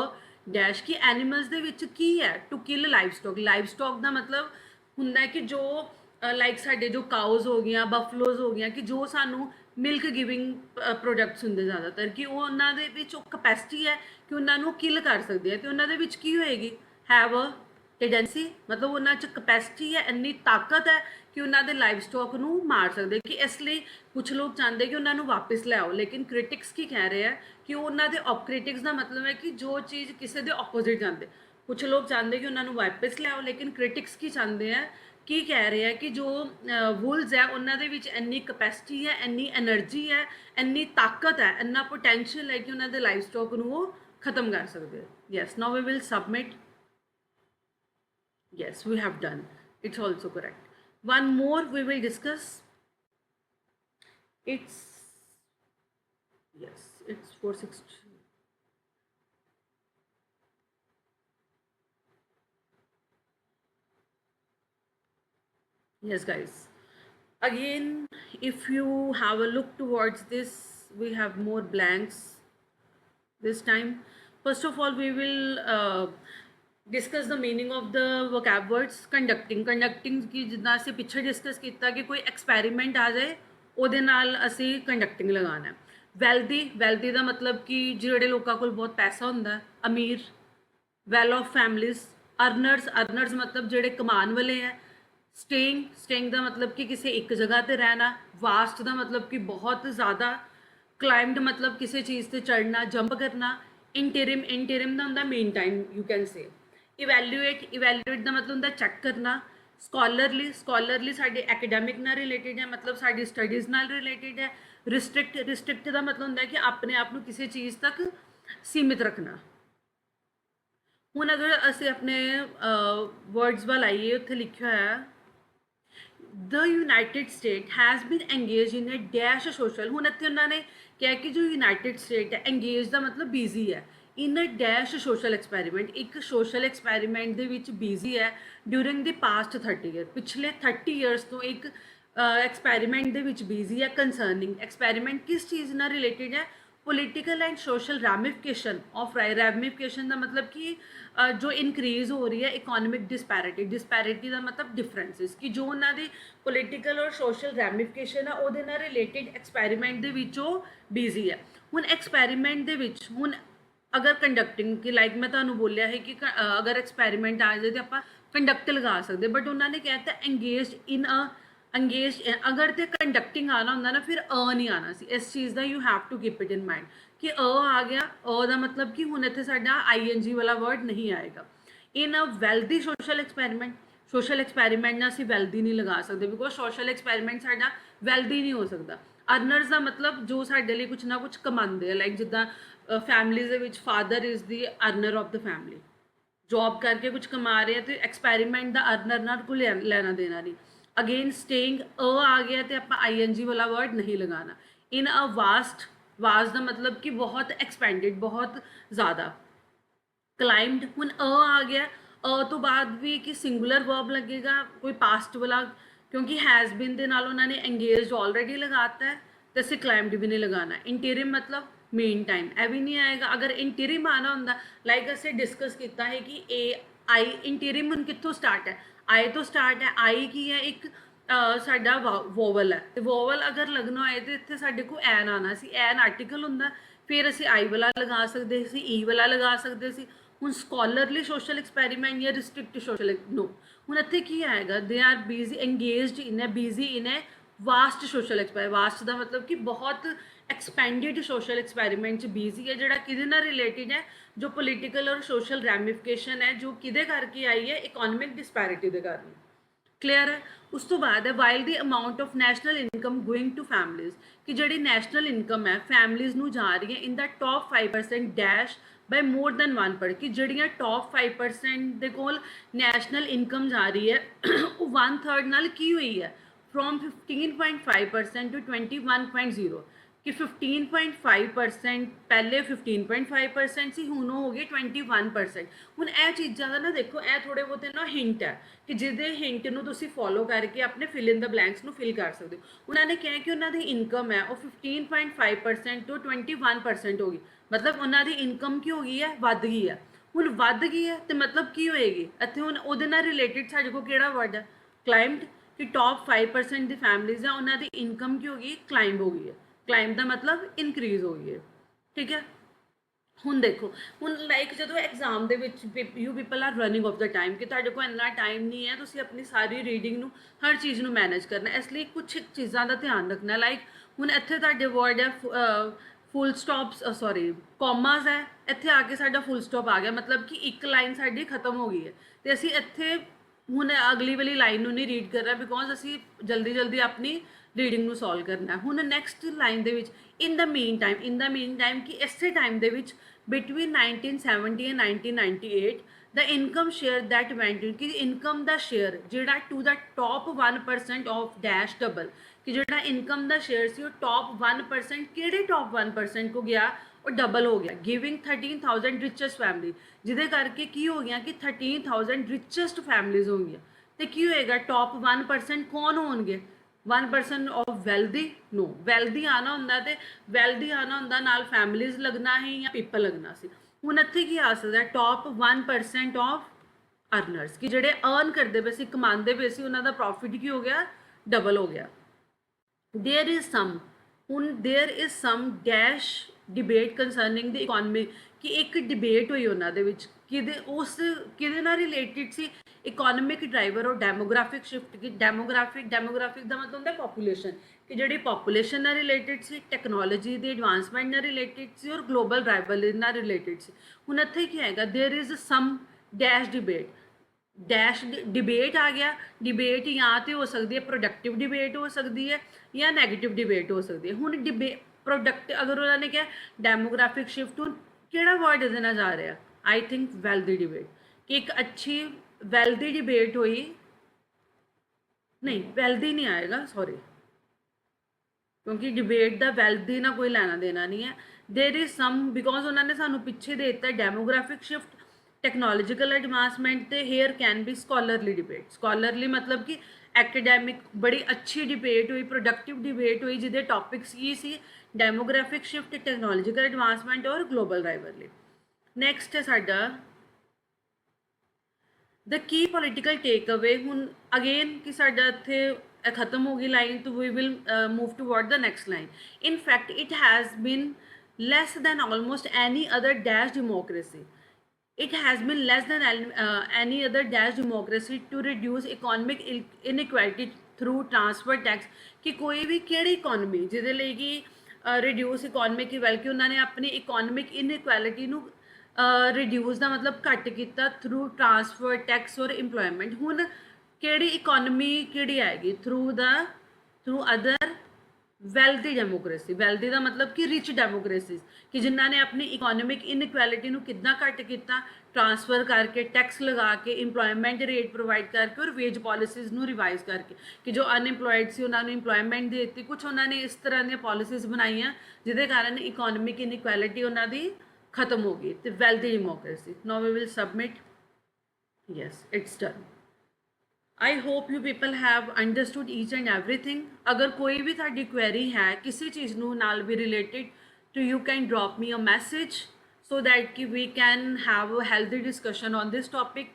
dash, कि एनिमल्स दे विच की है टू किल लाइव स्टॉक का मतलब होंदा है कि जो लाइक साडे जो काउज हो गई, बफलोज हो गई, कि जो सानू मिल्क गिविंग प्रोडक्ट्स होंगे ज़्यादातर, कि उन्होंने कैपेसिटी है कि उन्होंने किल कर सकते हैं। तो उन्होंने की होएगी हैव अ टेंडेंसी, मतलब उन्होंने कैपेसिटी है, इन्नी ताकत है कि उन्होंने लाइव स्टॉक को मार सकते, कि इसलिए कुछ लोग चाहते हैं कि उन्होंने वापस ले आओ। लेकिन क्रिटिक्स की कह रहे हैं कि उन्होंने क्रिटिक्स का मतलब है कि जो चीज़ किसी के ऑपोजिट जाते। कुछ लोग चाहते हैं कि उन्होंने वापस ले आओ, लेकिन क्रिटिक्स की चाहते हैं की कह रहे हैं कि जो वुल्स है उन्होंने इन्नी कैपेसिटी है, इन्नी एनर्जी है, इन्नी ताकत है, इन्ना पोटेंशियल है कि उन्होंने लाइव स्टॉक को खत्म कर सकते हैं। Yes, now we will submit. Yes, we have done. It's also correct. One more we will discuss. It's, yes, it's 460. Yes, guys. Again, if you have a look towards this, we have more blanks this time. First of all, we will discuss the meaning of the vocab words. Conducting की जितना ਅਸੀਂ ਪਿੱਛੇ discuss ਕੀਤਾ कि कोई experiment आ जाए ਉਹਦੇ ਨਾਲ ਅਸੀਂ conducting ਲਗਾਉਣਾ ਹੈ. wealthy ਦਾ ਮਤਲਬ ਕਿ ਜਿਹੜੇ ਲੋਕਾਂ ਕੋਲ ਬਹੁਤ ਪੈਸਾ ਹੁੰਦਾ ਹੈ, ਅਮੀਰ. well off families. earners ਮਤਲਬ ਜਿਹੜੇ ਕਮਾਉਣ ਵਾਲੇ ਹੈ. staying ਦਾ ਮਤਲਬ ਕਿ ਕਿਸੇ ਇੱਕ ਜਗ੍ਹਾ ਤੇ ਰਹਿਣਾ. vast ਦਾ ਮਤਲਬ ਕਿ ਬਹੁਤ ਜ਼ਿਆਦਾ. climbed मतलब किसी चीज़ से चढ़ना, जंप करना. interim ਦਾ ਹੁੰਦਾ main time you can say. evaluate ਦਾ मतलब ਹੁੰਦਾ चेक करना. scholarly साडे academic ਨਾਲ रिलेटेड है, मतलब साडी स्टडीज़ ਨਾਲ रिलेटेड है. restrict ਦਾ मतलब ਹੁੰਦਾ कि अपने आप ਨੂੰ किसी चीज़ तक सीमित रखना. ਹੁਣ अगर ਅਸੀਂ अपने वर्ड्स ਵੱਲ आइए, ਉੱਥੇ लिखा है the United States has been engaged in a dash social. ਹੁਣ ਇੱਥੇ ਉਹਨਾਂ ਨੇ ਕਿਹਾ ਕਿ ਜੋ ਯੂਨਾਈਟਿਡ ਸਟੇਟ ਹੈ, engaged ਦਾ ਮਤਲਬ ਬਿਜ਼ੀ ਹੈ. ਇਨ ਅ ਡੈਸ਼ ਸੋਸ਼ਲ ਐਕਸਪੈਰੀਮੈਂਟ, ਇੱਕ ਸੋਸ਼ਲ ਐਕਸਪੈਰੀਮੈਂਟ ਦੇ ਵਿੱਚ ਬਿਜ਼ੀ ਹੈ ਡਿਊਰਿੰਗ ਦੀ ਪਾਸਟ 30 ਈਅਰ, ਪਿਛਲੇ 30 ਈਅਰਸ ਤੋਂ ਇੱਕ ਐਕਸਪੈਰੀਮੈਂਟ ਦੇ ਵਿੱਚ ਬਿਜ਼ੀ ਹੈ. ਕੰਸਰਨਿੰਗ ਐਕਸਪੈਰੀਮੈਂਟ ਕਿਸ ਚੀਜ਼ ਨਾਲ ਰਿਲੇਟਿਡ ਹੈ? Political and social ramification of ramification का मतलब कि जो इनक्रीज़ हो रही है इकोनॉमिक डिस्पैरिटी का मतलब डिफरेंसिस कि जो उन्होंने पॉलिटिकल और सोशल रैमिफिकेशन है वो रिलेटेड एक्सपैरीमेंट के विचों बिजी है. हुण एक्सपैरीमेंट के विच हुण अगर कंडक्टिंग कि लाइक मैं तुहानूं बोलिया है कि अगर एक्सपैरीमेंट आ जाए तो आप कंडक्ट लगा सकते, बट उन्होंने कहता एंगेज इन अगर तो कंडक्टिंग आना होंगे ना फिर नहीं आना सी. इस चीज़ का you have to keep it in mind कि आ गया का मतलब कि हुण इत्थे साडा ING वाला वर्ड नहीं आएगा. इन अ वेल्दी सोशल एक्सपैरीमेंट ना असीं वेल्दी नहीं लगा सकते, बिकॉज सोशल एक्सपैरीमेंट साडा वेल्दी नहीं हो सकता. अर्नर्स का मतलब जो साडे लिए कुछ ना कुछ कमाते हैं, लाइक जिद्दां फैमिलीज़ दे विच father is the earner of the family, job करके कुछ कमा रहे हैं, तो एक्सपैरीमेंट का अर्नर नाल कोई लेना देना नहीं. अगेन स्टेइंग आ गया तो आप ING वाला वर्ड नहीं लगाना. इन अ वास्ट का मतलब कि बहुत एक्सपेंडेड, बहुत ज़्यादा. क्लाइम्ड हुण आ गया, तो बाद भी कि सिंगुलर वर्ब लगेगा, कोई पास्ट वाला, क्योंकि हैज़ बिन दे नाल उन्होंने एंगेज ऑलरेडी लगाता है, तो असीं क्लाइम्ड भी नहीं लगाना. इंटीरिम मतलब मेन टाइम, यह भी नहीं आएगा. अगर इंटीरिम आना होंदा, लाइक असीं डिस्कस किया है कि इंटीरिम हुण कित्थों स्टार्ट है? आई तो स्टार्ट है. आई की है एक साडा वोवल है, तो वोवल अगर लगना होए तो इत्थे साडे को एन आना सी. एन आर्टिकल हुंदा, फिर असीं आई वाला लगा सकते सी, ई वाला लगा सकते सी. हुण स्कॉलरली सोशल एक्सपैरीमेंट या रिस्ट्रिक्ट सोशल नो. हुण इत्थे की आएगा? They are busy engaged in a busy in a vast social experiment. Vast का मतलब कि बहुत एक्सपेंडिड सोशल एक्सपैरीमेंट बिजी है, जोड़ा कि रिलेटिड है, जो पोलिटिकल और सोशल रैमिफिकेशन है, जो कि करके आई है इकोनॉमिक डिस्पैरिटी के कारण. क्लियर है? उस तो बाद है while the amount of national income going to families, कि जी नैशनल इनकम है फैमिलीज़ नूं जा रही है in the top 5% dash by more than 1%, कि जड़ियाँ टॉप 5% के कोल नैशनल इनकम जा रही है वो 1/3 नाल की हुई है, फ्रॉम 15.5% टू 21.0, कि 15.5% पहले 15.5% सी, हुण हो गए 21%. हुण यह चीज़ों का ना देखो, यह थोड़े बहुत ना हिंट है कि जिहदे हिंट नूं तुसीं फॉलो करके अपने फिल इन द ब्लैंक्स नूं फिल कर सकते हो. उन्होंने कहा कि उन्होंने इनकम है वो 15.5% तो 21% होगी, मतलब उन्होंने इनकम की हो गई है, वध गई है. हुण वध गई है तो मतलब की होएगी? इत्थे हुण उहदे नाल रिलेटेड साडे कोल किहड़ा वर्ड है? क्लाइम्ड, कि टॉप 5% दी फैमिलीज़ है उन्होंने इनकम की होगी, क्लाइंब हो गई है. क्लाइंब का मतलब इनक्रीज़ हो गई है. ठीक है? हुण देखो, हुण लाइक जो एग्जाम के you people are running of the time, कि तुहाडे कोल इन्ना टाइम नहीं है, तुसीं अपनी सारी रीडिंग नूं हर चीज़ नूं मैनेज करना, इसलिए कुछ चीज़ों का ध्यान रखना. लाइक हुण इत्थे तुहाडे वर्ड है फुल स्टॉप्स, सॉरी कॉमाज है, इत्थे आके साडा फुल स्टॉप आ गया, मतलब कि एक लाइन साडी खत्म हो गई है, तो असीं इत्थे हुण अगली वाली लाइन नूं नहीं रीड कर रहा, बिकॉज असीं जल्दी अपनी रीडिंग नूं सॉल्व करना है. हुण नैक्सट लाइन दे विच इन द मेन टाइम कि इसे टाइम दे विच between 1970 and 1998 the income share that went कि इनकम दा शेयर ਜਿਹੜਾ to the top 1% of dash double कि ਜਿਹੜਾ ਇਨਕਮ ਦਾ ਸ਼ੇਅਰ ਸੀ ਉਹ ਟੌਪ 1% ਕਿਹੜੇ ਟੌਪ 1% ਕੋ ਗਿਆ ਉਹ ਡਬਲ ਹੋ ਗਿਆ ਗਿਵਿੰਗ 13000 ਰਿਚੈਸਟ ਫੈਮਿਲੀ ਜਿਹਦੇ ਕਰਕੇ ਕੀ ਹੋ ਗਿਆ ਕਿ 13000 ਰਿਚੈਸਟ ਫੈਮਿਲੀਜ਼ ਹੋਣਗੀਆਂ ਤੇ ਕੀ ਹੋਏਗਾ ਟੌਪ 1% ਕੌਣ ਹੋਣਗੇ 1% ਆਫ ਵੈਲਦੀ ਨੋ ਵੈਲਦੀ ਆਣਾ ਹੁੰਦਾ ਤੇ ਵੈਲਦੀ ਆਣਾ ਹੁੰਦਾ ਨਾਲ ਫੈਮਿਲੀਜ਼ ਲੱਗਣਾ ਹੈ ਜਾਂ ਪੀਪਲ ਲੱਗਣਾ ਸੀ ਹੁਣ ਇੱਥੇ ਕੀ ਆ ਸਕਦਾ ਟੌਪ 1% ਆਫ ਅਰਨਰਸ ਕਿ ਜਿਹੜੇ ਅਰਨ ਕਰਦੇ ਪਏ ਸੀ ਕਮਾਉਂਦੇ ਪਏ ਸੀ ਉਹਨਾਂ ਦਾ ਪ੍ਰੋਫਿਟ ਕੀ ਹੋ ਗਿਆ ਡਬਲ ਹੋ ਗਿਆ देयर इज सम ਹੁਣ there is some dash debate concerning the economy कि एक डिबेट हुई ਉਹਨਾਂ ਦੇ ਵਿੱਚ ਕਿਹਦੇ ਨਾਲ ਰਿਲੇਟਡ ਸੀ ਇਕਨੋਮਿਕ ਡਰਾਈਵਰ ਔਰ ਡੈਮੋਗ੍ਰਾਫਿਕ ਸ਼ਿਫਟ ਕਿ ਡੈਮੋਗ੍ਰਾਫਿਕ ਦਾ ਮਤਲਬ ਹੁੰਦਾ ਪੋਪੂਲੇਸ਼ਨ ਕਿ ਜਿਹੜੀ ਪੋਪੂਲੇਸ਼ਨ ਨਾਲ ਰਿਲੇਟਡ ਸੀ ਟੈਕਨੋਲੋਜੀ ਦੀ ਐਡਵਾਂਸਮੈਂਟ ਨਾਲ ਰਿਲੇਟਡ ਸੀ ਔਰ ਗਲੋਬਲ ਰਾਈਵਲਰੀ ਨਾਲ ਰਿਲੇਟਡ ਸੀ ਹੁਣ ਇੱਥੇ ਕੀ ਹੈਗਾ there is some dash debate dash debate आ गया डिबेट या तो हो सकती है प्रोडक्टिव डिबेट हो सकती है या नैगेटिव डिबेट हो सकती है हुण प्रोडक्ट अगर उन्होंने क्या डेमोग्राफिक शिफ्ट हूँ केड़ा वर्ड देना जा रहा है आई थिंक वेल्दी डिबेट कि एक अच्छी वेल्दी डिबेट हुई नहीं वेल्दी नहीं आएगा सॉरी क्योंकि डिबेट का वेल्दी ना कोई लेना देना नहीं है देयर इज सम बिकॉज उन्होंने सानू पिछे दे दिता डेमोग्राफिक शिफ्ट टैक्नोलॉजिकल एडवांसमेंट ते here can be scholarly debate scholarly मतलब कि एकेडैमिक बड़ी अच्छी डिबेट हुई प्रोडक्टिव डिबेट हुई जिहदे टॉपिक्स की सी डेमोग्राफिक शिफ्ट टैक्नोलॉजिकल एडवांसमेंट और ग्लोबल राइवलरी नैक्सट है साडा the key political takeaway हुण अगेन कि साडा इत्थे खत्म हो गई लाइन तो we will move toward the next line in fact it has been less than almost any other dash democracy it has been less than any other dash democracy to reduce economic inequality through transfer tax कि कोई भी केड़ी economy जिहदे लई कि reduce economic equality उन्होंने अपनी economic inequality नू रिड्यूस का मतलब घट किया थ्रू ट्रांसफर टैक्स और इंप्लॉयमेंट हुण केड़ी इकोनॉमी केड़ी आएगी थ्रू अदर वैल्दी डेमोक्रेसी वैल्दी का मतलब कि रिच डेमोक्रेसी कि जिन्हों ने अपनी इकोनॉमिक इनइक्वैलिटी को कितना घट किया ट्रांसफर करके टैक्स लगा के इंप्लॉयमेंट रेट प्रोवाइड करके और वेज पॉलिसीज़ को रिवाइज करके कि जो अनएम्पलॉयड से उन्होंने इंप्लॉयमेंट दे दी कुछ उन्होंने इस तरह दी पॉलिसीज़ बनाई जिसके कारण इकोनॉमिक इनइक्वैलिटी उन्होंने खत्म हो गई तो wealthy democracy now we will submit yes it's done I hope you people have understood each and everything अगर कोई भी तुहाडी क्वेरी है किसी चीज़ नूं नाल भी रिलेटेड तो you can drop me a message so that we can have a healthy discussion on this topic